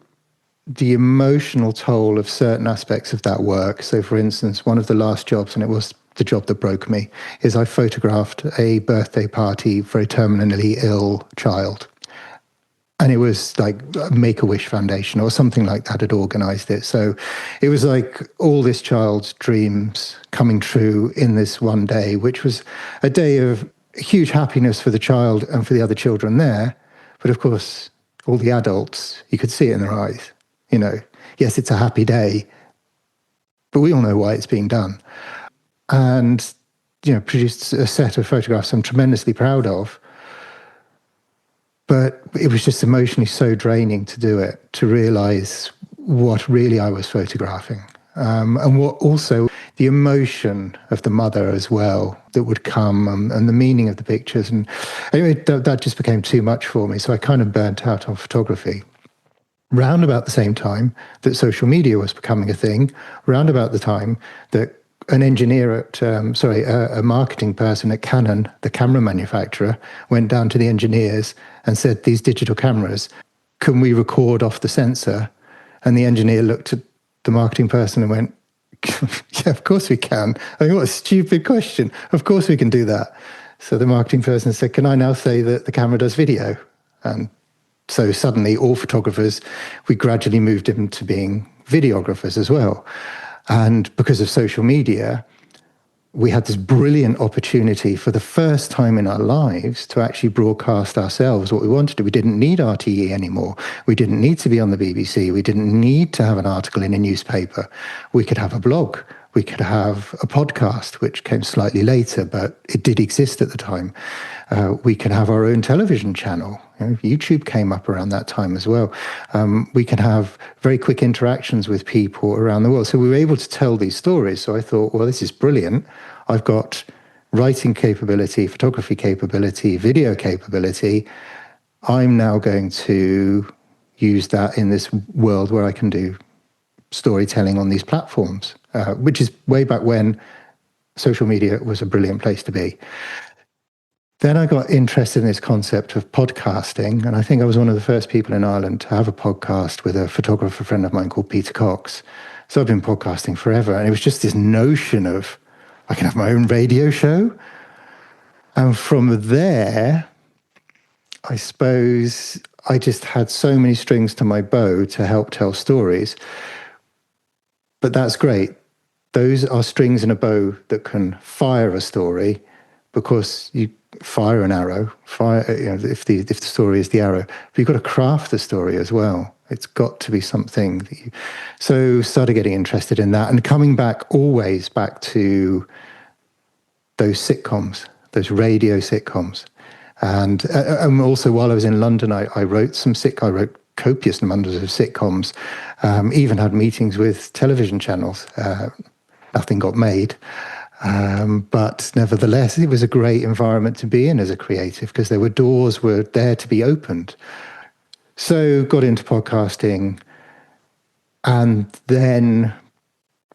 the emotional toll of certain aspects of that work. So for instance, one of the last jobs, and it was the job that broke me, is I photographed a birthday party for a terminally ill child. And it was like Make-A-Wish Foundation or something like that had organised it. So it was like all this child's dreams coming true in this one day, which was a day of huge happiness for the child and for the other children there. But of course, all the adults, you could see it in their eyes. You know, yes, it's a happy day, but we all know why it's being done. And, produced a set of photographs I'm tremendously proud of. But it was just emotionally so draining to do it, to realize what really I was photographing. And what also the emotion of the mother as well that would come, and the meaning of the pictures. And anyway, that just became too much for me. So I kind of burnt out on photography. Round about the same time that social media was becoming a thing, round about the time that an engineer at, a marketing person at Canon, the camera manufacturer, went down to the engineers and said, these digital cameras, can we record off the sensor? And the engineer looked at the marketing person and went, yeah, of course we can. I mean, what a stupid question. Of course we can do that. So the marketing person said, can I now say that the camera does video? And so suddenly all photographers, we gradually moved into being videographers as well. And because of social media, we had this brilliant opportunity for the first time in our lives to actually broadcast ourselves what we wanted to. We didn't need RTE anymore. We didn't need to be on the BBC. We didn't need to have an article in a newspaper. We could have a blog. We could have a podcast, which came slightly later, but it did exist at the time. We could have our own television channel. YouTube came up around that time as well. We can have very quick interactions with people around the world. So we were able to tell these stories. So I thought, well, this is brilliant. I've got writing capability, photography capability, video capability. I'm now going to use that in this world where I can do storytelling on these platforms, which is way back when social media was a brilliant place to be. Then I got interested in this concept of podcasting, and I think I was one of the first people in Ireland to have a podcast with a photographer friend of mine called Peter Cox. So I've been podcasting forever, and it was just this notion of I can have my own radio show. And from there, I suppose I just had so many strings to my bow to help tell stories. But that's great. Those are strings in a bow that can fire a story, because you fire an arrow, if the story is the arrow. But you've got to craft the story as well. It's got to be something that you... So started getting interested in that, and coming always back to those sitcoms, those radio sitcoms. And also while I was in London, I wrote copious numbers of sitcoms, even had meetings with television channels. Nothing got made. But nevertheless, it was a great environment to be in as a creative, because doors were there to be opened. So got into podcasting, and then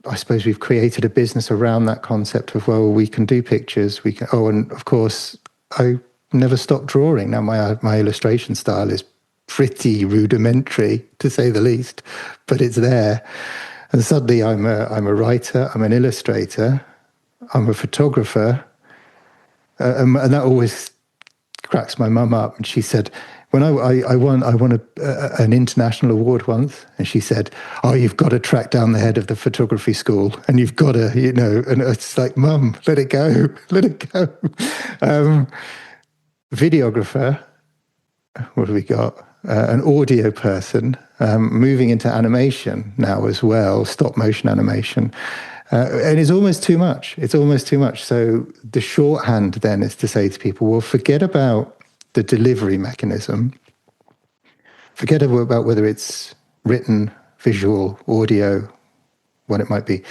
I suppose we've created a business around that concept of, well, we can do pictures. And of course, I never stopped drawing. Now my illustration style is pretty rudimentary, to say the least, but it's there. And suddenly I'm a writer, I'm an illustrator, I'm a photographer, and that always cracks my mum up. And she said, when I won an international award once, and she said, "Oh, you've got to track down the head of the photography school, and you've got to, And it's like, Mum, let it go, let it go." Videographer. What have we got? An audio person, moving into animation now as well, stop motion animation. And it's almost too much. It's almost too much. So the shorthand then is to say to people, well, forget about the delivery mechanism. Forget about whether it's written, visual, audio, what it might be.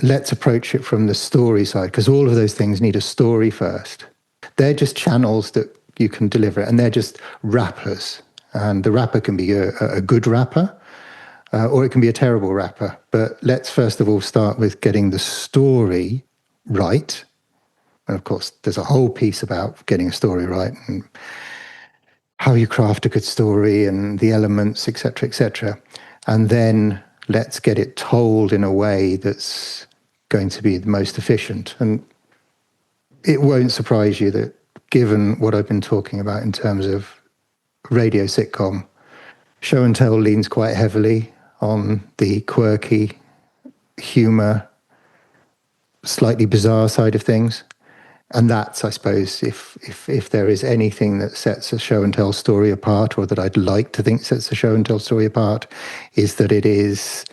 Let's approach it from the story side, because all of those things need a story first. They're just channels that you can deliver, and they're just wrappers. And the wrapper can be a good wrapper, or it can be a terrible wrapper. But let's first of all start with getting the story right. And of course, there's a whole piece about getting a story right, and how you craft a good story, and the elements, etc., etc. And then let's get it told in a way that's going to be the most efficient. And it won't surprise you that, given what I've been talking about in terms of radio sitcom, show and tell leans quite heavily on the quirky, humour, slightly bizarre side of things. And that's, I suppose, if there is anything that sets a show and tell story apart, or that I'd like to think sets a show and tell story apart, is that it is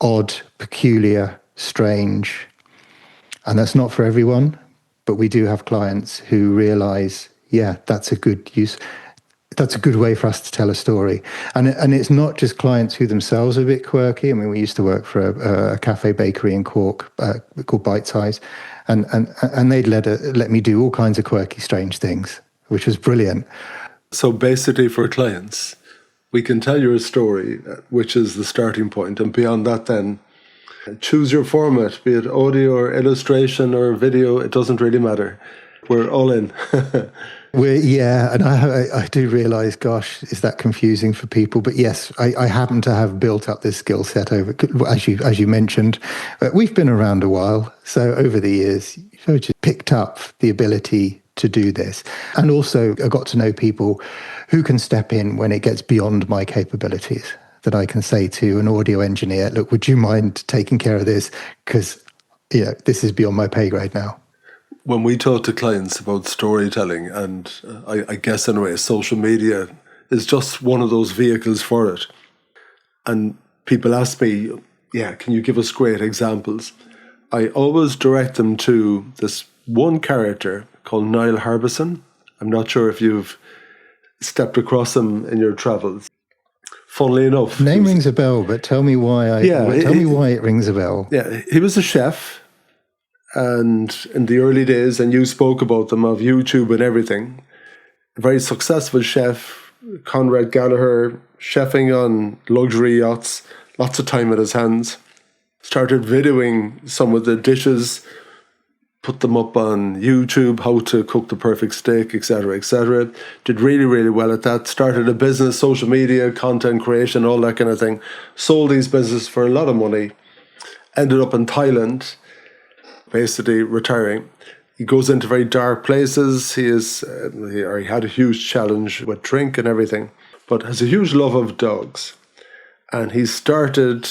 odd, peculiar, strange. And that's not for everyone, but we do have clients who realise, yeah, that's a good use. That's a good way for us to tell a story. And it's not just clients who themselves are a bit quirky. I mean, we used to work for a cafe bakery in Cork called Bite Size, and they'd let me do all kinds of quirky, strange things, which was brilliant. So basically for clients, we can tell you a story, which is the starting point, and beyond that then, choose your format, be it audio or illustration or video, it doesn't really matter. We're all in. And I do realise, gosh, is that confusing for people? But yes, I happen to have built up this skill set over, as you mentioned. We've been around a while, so over the years, I've just picked up the ability to do this. And also, I got to know people who can step in when it gets beyond my capabilities, that I can say to an audio engineer, look, would you mind taking care of this? Because this is beyond my pay grade now. When we talk to clients about storytelling, and I guess in a way social media is just one of those vehicles for it. And people ask me, can you give us great examples? I always direct them to this one character called Niall Harbison. I'm not sure if you've stepped across him in your travels. Funnily enough, name rings a bell, but tell me why. Tell me why it rings a bell. Yeah, he was a chef. And in the early days, and you spoke about them, of YouTube and everything, a very successful chef, Conrad Gallagher, chefing on luxury yachts, lots of time at his hands, started videoing some of the dishes, put them up on YouTube, how to cook the perfect steak, etc., etc. Did really, really well at that. Started a business, social media, content creation, all that kind of thing. Sold these businesses for a lot of money. Ended up in Thailand, basically retiring. He goes into very dark places. He had a huge challenge with drink and everything, but has a huge love of dogs. And he started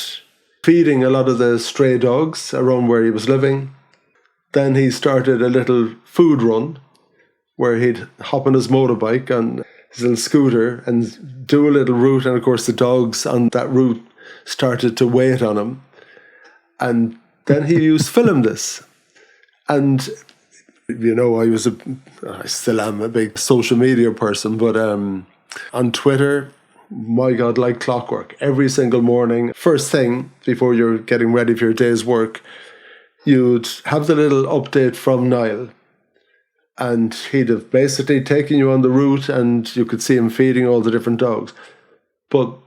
feeding a lot of the stray dogs around where he was living. Then he started a little food run where he'd hop on his motorbike on his little scooter and do a little route. And of course, the dogs on that route started to wait on him. And then he used to film this. And, I still am a big social media person, but on Twitter, my God, like clockwork, every single morning, first thing before you're getting ready for your day's work, you'd have the little update from Niall. And he'd have basically taken you on the route and you could see him feeding all the different dogs. But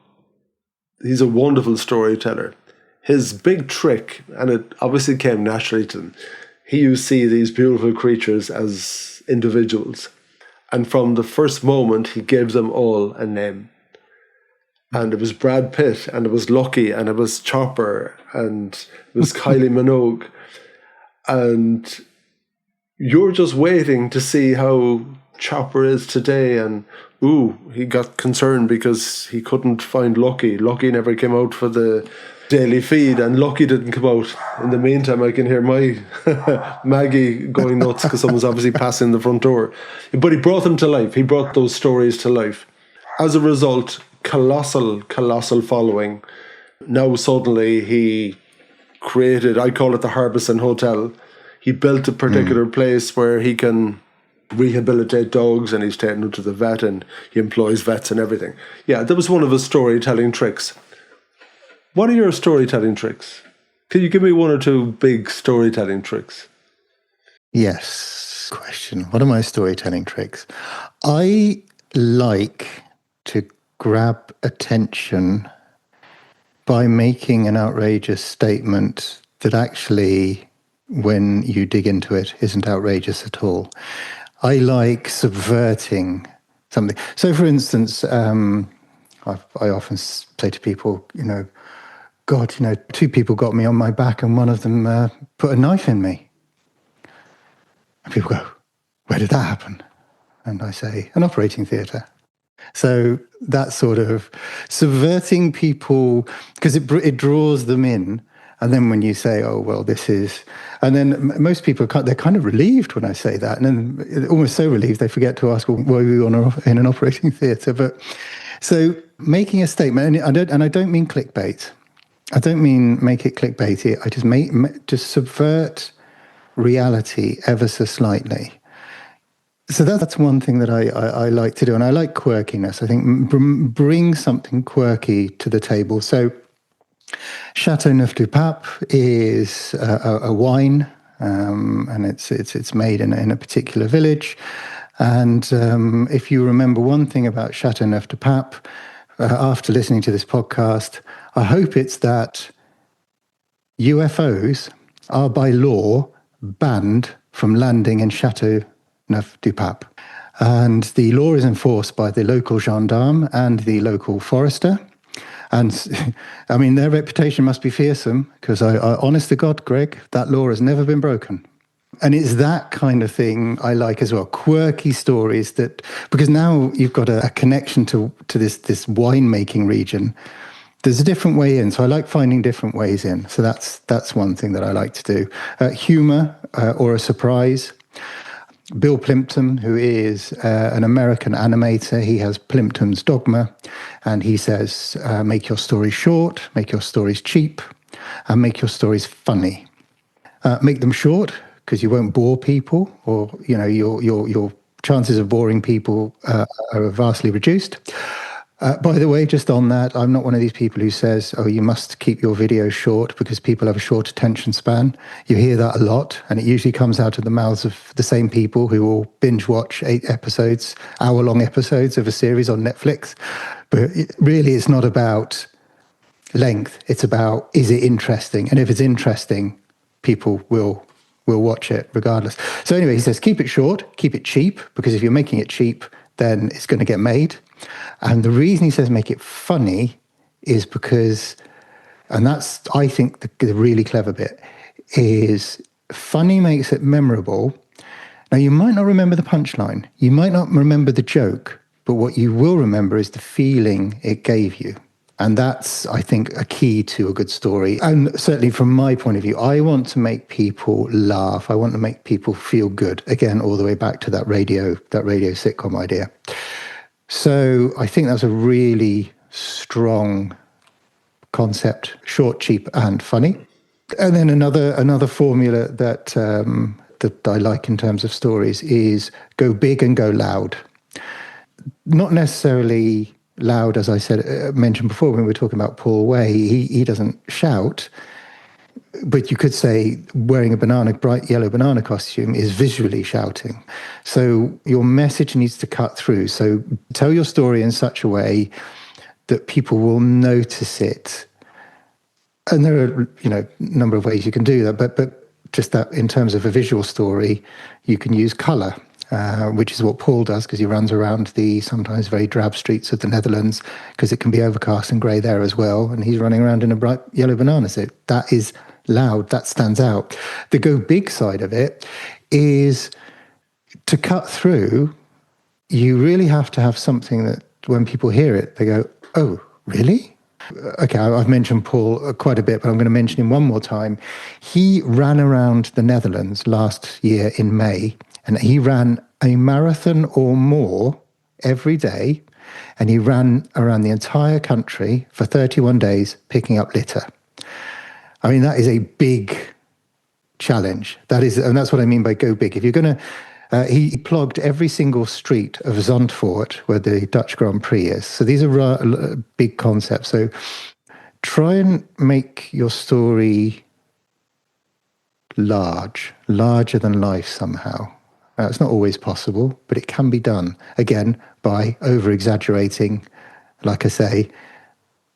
he's a wonderful storyteller. His big trick, and it obviously came naturally to him, he used to see these beautiful creatures as individuals. And from the first moment, he gave them all a name. And it was Brad Pitt, and it was Lucky, and it was Chopper, and it was Kylie Minogue. And you're just waiting to see how Chopper is today. And, he got concerned because he couldn't find Lucky. Lucky never came out for the daily feed, and Lucky didn't come out. In the meantime, I can hear my Maggie going nuts because someone's obviously passing the front door. But he brought them to life. He brought those stories to life. As a result, colossal following. Now suddenly he created, I call it the Harbison Hotel. He built a particular place where he can rehabilitate dogs, and he's taken them to the vet, and he employs vets and everything. Yeah, that was one of his storytelling tricks. What are your storytelling tricks? Can you give me one or two big storytelling tricks? Yes. Question. What are my storytelling tricks? I like to grab attention by making an outrageous statement that actually, when you dig into it, isn't outrageous at all. I like subverting something. So, for instance, I often say to people, God, two people got me on my back and one of them put a knife in me. And people go, where did that happen? And I say, an operating theatre. So that's sort of subverting people, because it draws them in. And then when you say, oh, well, this is... And then most people, they're kind of relieved when I say that. And then almost so relieved, they forget to ask, well, why were you in an operating theatre? But so making a statement, and I don't mean clickbait. I don't mean make it clickbaity. I just just subvert reality ever so slightly. So that's one thing that I like to do, and I like quirkiness. I think bring something quirky to the table. So Chateau Neuf du Pape is a wine, and it's made in a particular village. And if you remember one thing about Chateau Neuf du Pape, after listening to this podcast, I hope it's that UFOs are by law banned from landing in Chateau Neuf du Pape. And the law is enforced by the local gendarme and the local forester. And I mean, their reputation must be fearsome, because I honest to God, Greg, that law has never been broken. And it's that kind of thing I like as well. Quirky stories that, because now you've got a connection to this winemaking region. There's a different way in. So I like finding different ways in. So that's one thing that I like to do. Humor or a surprise. Bill Plimpton, who is an American animator, he has Plimpton's Dogma, and he says, make your stories short, make your stories cheap, and make your stories funny. Make them short, because you won't bore people, or your chances of boring people are vastly reduced. By the way, just on that, I'm not one of these people who says, oh, you must keep your videos short because people have a short attention span. You hear that a lot, and it usually comes out of the mouths of the same people who will binge watch 8 episodes, hour-long episodes of a series on Netflix. But really, it's not about length. It's about, is it interesting? And if it's interesting, people will watch it regardless. So anyway, he says, keep it short, keep it cheap, because if you're making it cheap, then it's going to get made. And the reason he says make it funny is because, and that's, I think, the really clever bit, is funny makes it memorable. Now, you might not remember the punchline, you might not remember the joke, but what you will remember is the feeling it gave you. And that's, I think, a key to a good story. And certainly from my point of view, I want to make people laugh. I want to make people feel good. Again, all the way back to that radio sitcom idea. So I think that's a really strong concept: short, cheap, and funny. And then another formula that that I like in terms of stories is go big and go loud. Not necessarily loud, as I said, mentioned before when we were talking about Paul Way. He doesn't shout, but you could say wearing a bright yellow banana costume is visually shouting. So your message needs to cut through. So tell your story in such a way that people will notice it. And there are, a number of ways you can do that, but just that in terms of a visual story, you can use color, which is what Paul does, because he runs around the sometimes very drab streets of the Netherlands, because it can be overcast and grey there as well. And he's running around in a bright yellow banana suit. That is loud, that stands out. The go big side of it is to cut through. You really have to have something that when people hear it, they go, oh, really? Okay, I've mentioned Paul quite a bit, but I'm going to mention him one more time. He ran around the Netherlands last year in May, and he ran a marathon or more every day, and he ran around the entire country for 31 days picking up litter. I mean, that is a big challenge. And that's what I mean by go big. If you're going to, he plugged every single street of Zandvoort, where the Dutch Grand Prix is. So these are big concepts. So try and make your story larger than life somehow. It's not always possible, but it can be done. Again, by over-exaggerating, like I say,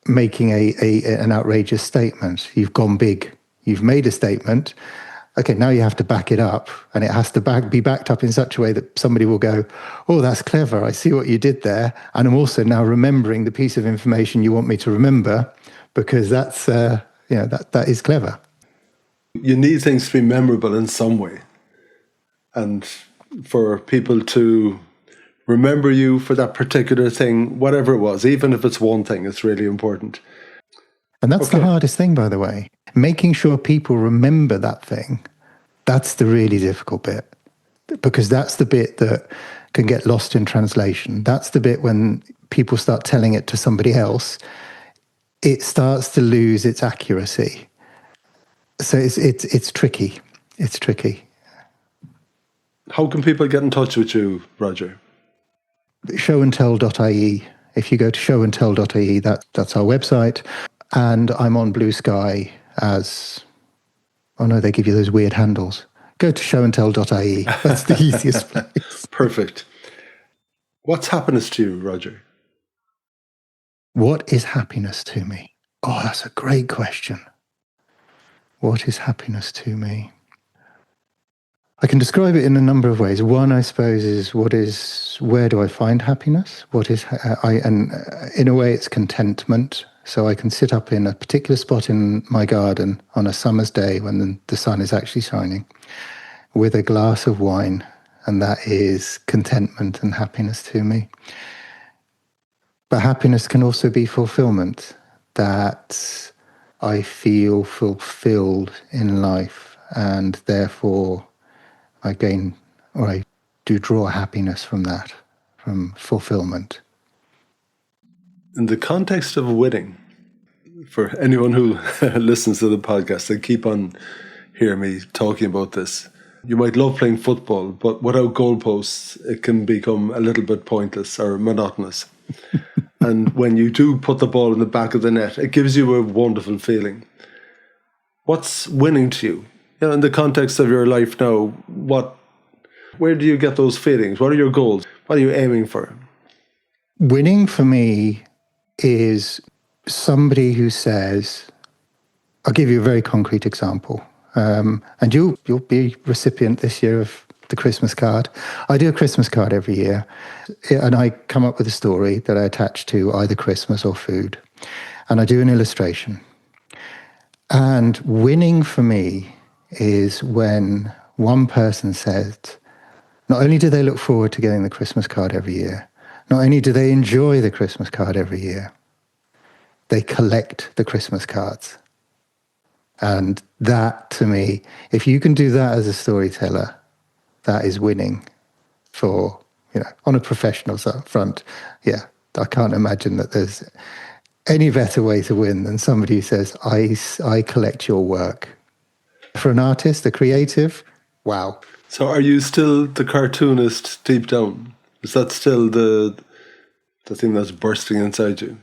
making an outrageous statement. You've gone big. You've made a statement. Okay, now you have to back it up, and it has to be backed up in such a way that somebody will go, oh, that's clever. I see what you did there. And I'm also now remembering the piece of information you want me to remember, because that's, that is clever. You need things to be memorable in some way. And for people to remember you for that particular thing, whatever it was, even if it's one thing, it's really important. And that's the hardest thing, by the way. Making sure people remember that thing, that's the really difficult bit, because that's the bit that can get lost in translation. That's the bit when people start telling it to somebody else, it starts to lose its accuracy. So it's tricky. It's tricky. How can people get in touch with you, Roger? Showandtell.ie. If you go to showandtell.ie, that's our website. And I'm on Blue Sky as, oh no, they give you those weird handles. Go to showandtell.ie. That's the easiest place. Perfect. What's happiness to you, Roger? What is happiness to me? Oh, that's a great question. What is happiness to me? I can describe it in a number of ways. One, I suppose, is where do I find happiness? And in a way, it's contentment. So I can sit up in a particular spot in my garden on a summer's day when the sun is actually shining with a glass of wine, and that is contentment and happiness to me. But happiness can also be fulfillment, that I feel fulfilled in life, and therefore I do draw happiness from that, from fulfillment. In the context of winning, for anyone who listens to the podcast, they keep on hearing me talking about this. You might love playing football, but without goalposts, it can become a little bit pointless or monotonous. And when you do put the ball in the back of the net, it gives you a wonderful feeling. What's winning to you? In the context of your life now, where do you get those feelings? What are your goals? What are you aiming for? Winning for me is somebody who says, I'll give you a very concrete example. And you'll be recipient this year of the Christmas card. I do a Christmas card every year, and I come up with a story that I attach to either Christmas or food, and I do an illustration. And winning for me is when one person says, not only do they look forward to getting the Christmas card every year, not only do they enjoy the Christmas card every year, they collect the Christmas cards. And that, to me, if you can do that as a storyteller, that is winning for, on a professional front. Yeah, I can't imagine that there's any better way to win than somebody who says, I collect your work. For an artist, a creative, wow. So are you still the cartoonist deep down? Is that still the thing that's bursting inside you?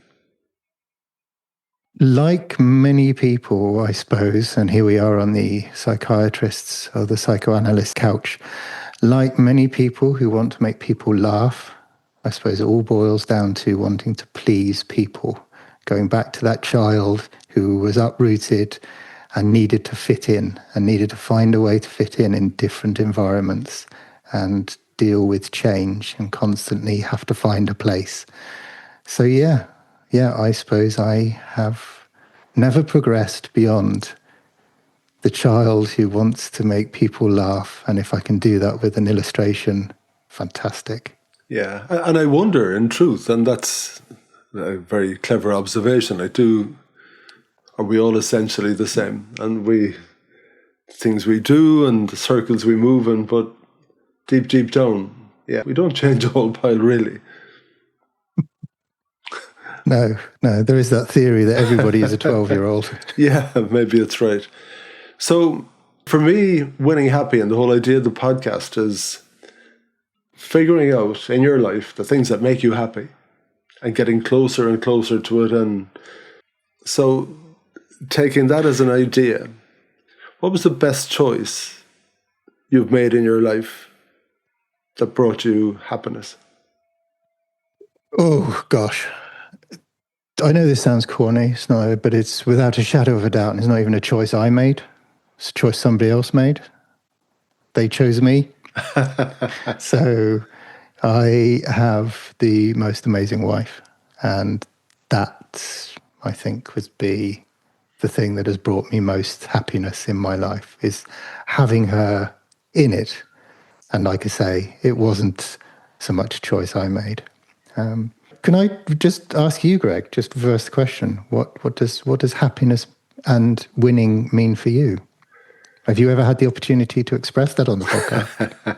Like many people, I suppose, and here we are on the psychiatrist's or the psychoanalyst couch, like many people who want to make people laugh, I suppose it all boils down to wanting to please people, going back to that child who was uprooted and needed to fit in and needed to find a way to fit in different environments and deal with change and constantly have to find a place. So yeah, I suppose I have never progressed beyond the child who wants to make people laugh. And if I can do that with an illustration, fantastic. Yeah, and I wonder, in truth, and that's a very clever observation, are we all essentially the same? And things we do and the circles we move in, but deep down, we don't change a whole pile, really. No, there is that theory that everybody is a 12-year-old. Yeah, maybe it's right. So for me, winning happy and the whole idea of the podcast is figuring out in your life the things that make you happy and getting closer and closer to it. And so taking that as an idea, what was the best choice you've made in your life that brought you happiness? Oh, gosh. I know this sounds corny, but it's without a shadow of a doubt. And it's not even a choice I made. It's a choice somebody else made. They chose me. So I have the most amazing wife. And that, I think, would be the thing that has brought me most happiness in my life, is having her in it. And like I say, it wasn't so much a choice I made. Can I just ask you, Greg, just reverse the question? What does happiness and winning mean for you? Have you ever had the opportunity to express that on the podcast?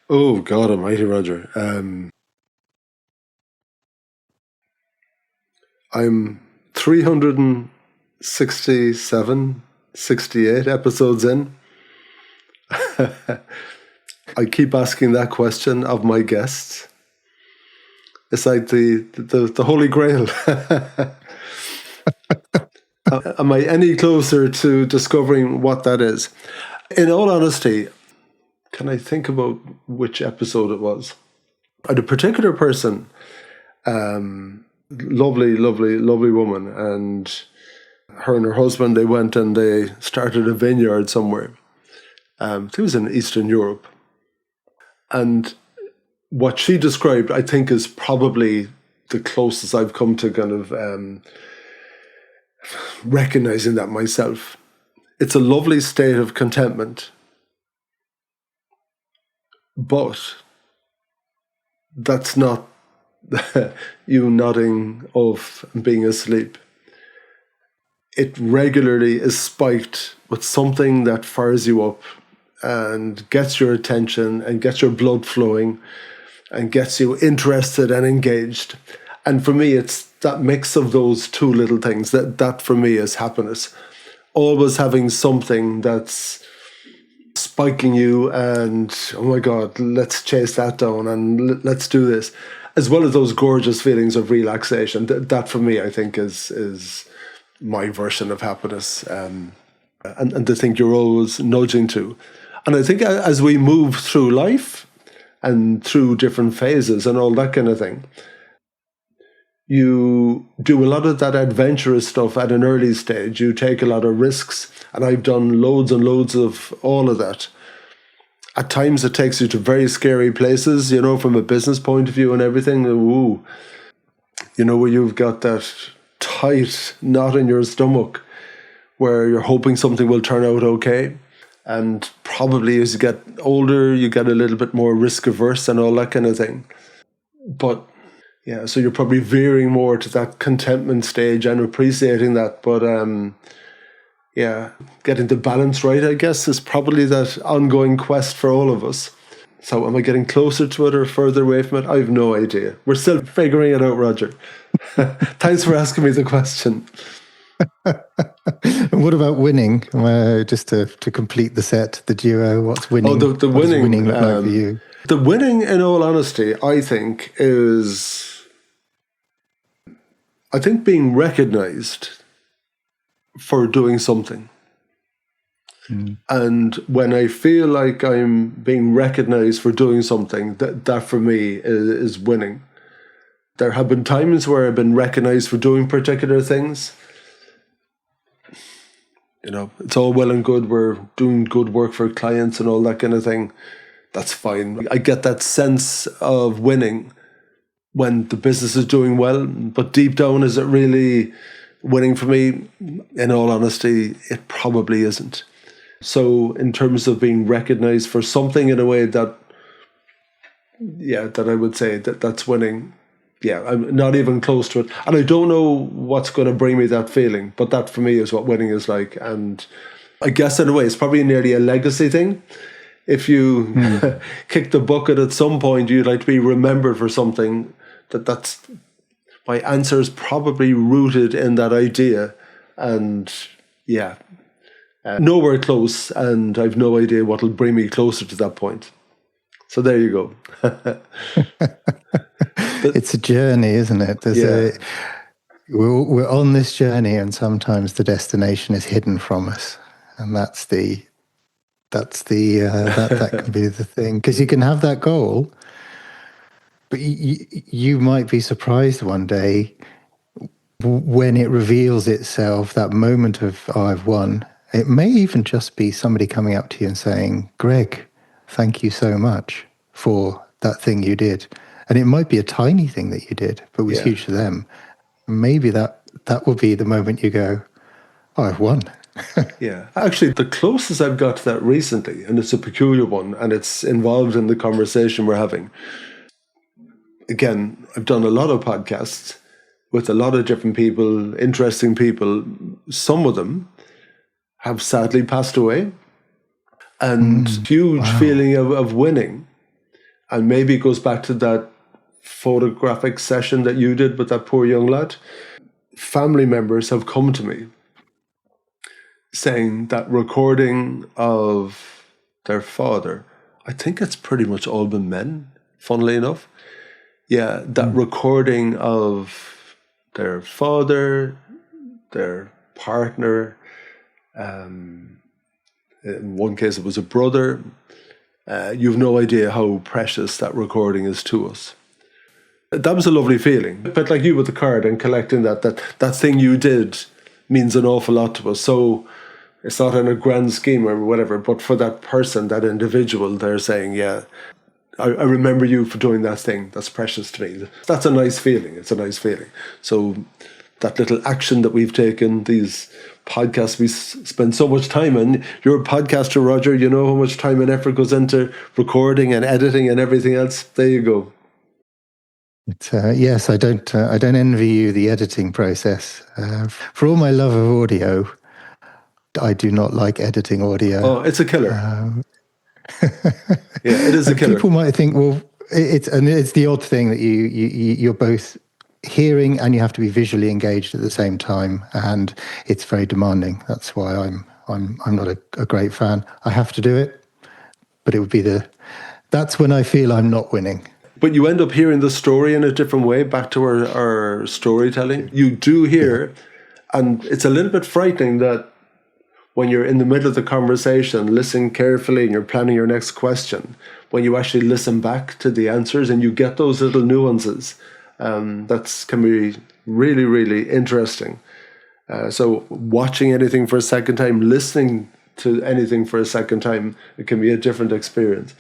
Oh, God almighty, Roger. I'm 367, 68 episodes in. I keep asking that question of my guests. It's like the Holy Grail. Am I any closer to discovering what that is? In all honesty, can I think about which episode it was? I had a particular person, lovely, lovely, lovely woman, and her husband, they went and they started a vineyard somewhere. I think it was in Eastern Europe. And what she described, I think, is probably the closest I've come to kind of recognizing that myself. It's a lovely state of contentment, but that's not you nodding off and being asleep. It regularly is spiked with something that fires you up and gets your attention and gets your blood flowing and gets you interested and engaged. And for me, it's that mix of those two little things that for me is happiness. Always having something that's spiking you and, oh my God, let's chase that down and let's do this. As well as those gorgeous feelings of relaxation. That for me, I think, is my version of happiness. And to think you're always nudging to. And I think as we move through life and through different phases and all that kind of thing, you do a lot of that adventurous stuff at an early stage. You take a lot of risks, and I've done loads and loads of all of that. At times it takes you to very scary places, from a business point of view and everything. Ooh, where you've got that tight knot in your stomach where you're hoping something will turn out okay. And probably as you get older, you get a little bit more risk averse and all that kind of thing. But yeah, so you're probably veering more to that contentment stage and appreciating that. But yeah, getting the balance right, I guess, is probably that ongoing quest for all of us. So am I getting closer to it or further away from it? I have no idea. We're still figuring it out, Roger. Thanks for asking me the question. And what about winning? Just to complete the set, the duo, what's winning? Oh, the what does winning. Winning look like for you? The winning, in all honesty, I think being recognized for doing something. And when I feel like I'm being recognized for doing something, that for me is winning. There have been times where I've been recognized for doing particular things. It's all well and good. We're doing good work for clients and all that kind of thing. That's fine. I get that sense of winning when the business is doing well. But deep down, is it really winning for me? In all honesty, it probably isn't. So in terms of being recognized for something in a way that I would say that's winning. Yeah, I'm not even close to it. And I don't know what's going to bring me that feeling, but that for me is what winning is like. And I guess in a way, it's probably nearly a legacy thing. If you kick the bucket at some point, you'd like to be remembered for something. That's my answer is probably rooted in that idea. And yeah, nowhere close. And I've no idea what will bring me closer to that point. So there you go. It's a journey, isn't it? We're on this journey, and sometimes the destination is hidden from us, and that can be the thing. Because you can have that goal, but you might be surprised one day when it reveals itself. That moment of I've won. It may even just be somebody coming up to you and saying, "Greg, thank you so much for that thing you did." And it might be a tiny thing that you did, but was huge to them. Maybe that will be the moment you go, "Oh, I've won." Yeah. Actually, the closest I've got to that recently, and it's a peculiar one, and it's involved in the conversation we're having. Again, I've done a lot of podcasts with a lot of different people, interesting people. Some of them have sadly passed away. And huge feeling of winning. And maybe it goes back to that photographic session that you did with that poor young lad. Family members have come to me saying that recording of their father I think it's pretty much all been men, funnily enough. Yeah, that recording of their father, their partner, in one case it was a brother. You've no idea how precious that recording is to us. That was a lovely feeling. But like you with the card and collecting that thing you did means an awful lot to us. So it's not in a grand scheme or whatever, but for that person, that individual, they're saying, yeah, I remember you for doing that thing. That's precious to me. That's a nice feeling. It's a nice feeling. So that little action that we've taken, these podcasts we spend so much time in. You're a podcaster, Roger. You know how much time and effort goes into recording and editing and everything else. There you go. Yes, I don't envy you the editing process. For all my love of audio, I do not like editing audio. Oh, it's a killer. Yeah, it is a killer. People might think, well, it's the odd thing that you're both hearing and you have to be visually engaged at the same time, and it's very demanding. That's why I'm not a great fan. I have to do it, but it would be that's when I feel I'm not winning. But you end up hearing the story in a different way, back to our storytelling. You do hear, and it's a little bit frightening that when you're in the middle of the conversation, listening carefully and you're planning your next question, when you actually listen back to the answers and you get those little nuances, that can be really, really interesting. So watching anything for a second time, listening to anything for a second time, it can be a different experience.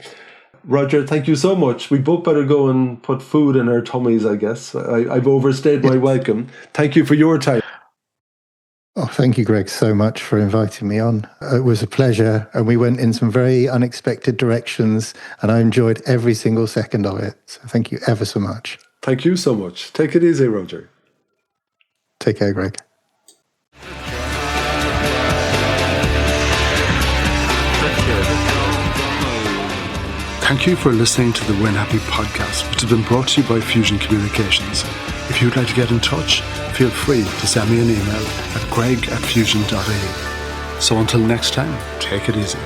Roger, thank you so much. We both better go and put food in our tummies, I guess. I've overstayed my welcome. Thank you for your time. Oh, thank you, Greg, so much for inviting me on. It was a pleasure, and we went in some very unexpected directions, and I enjoyed every single second of it. So thank you ever so much. Thank you so much. Take it easy, Roger. Take care, Greg. Thank you for listening to the Win Happy podcast, which has been brought to you by Fusion Communications. If you'd like to get in touch, feel free to send me an email at greg@fusion.ie. So until next time, take it easy.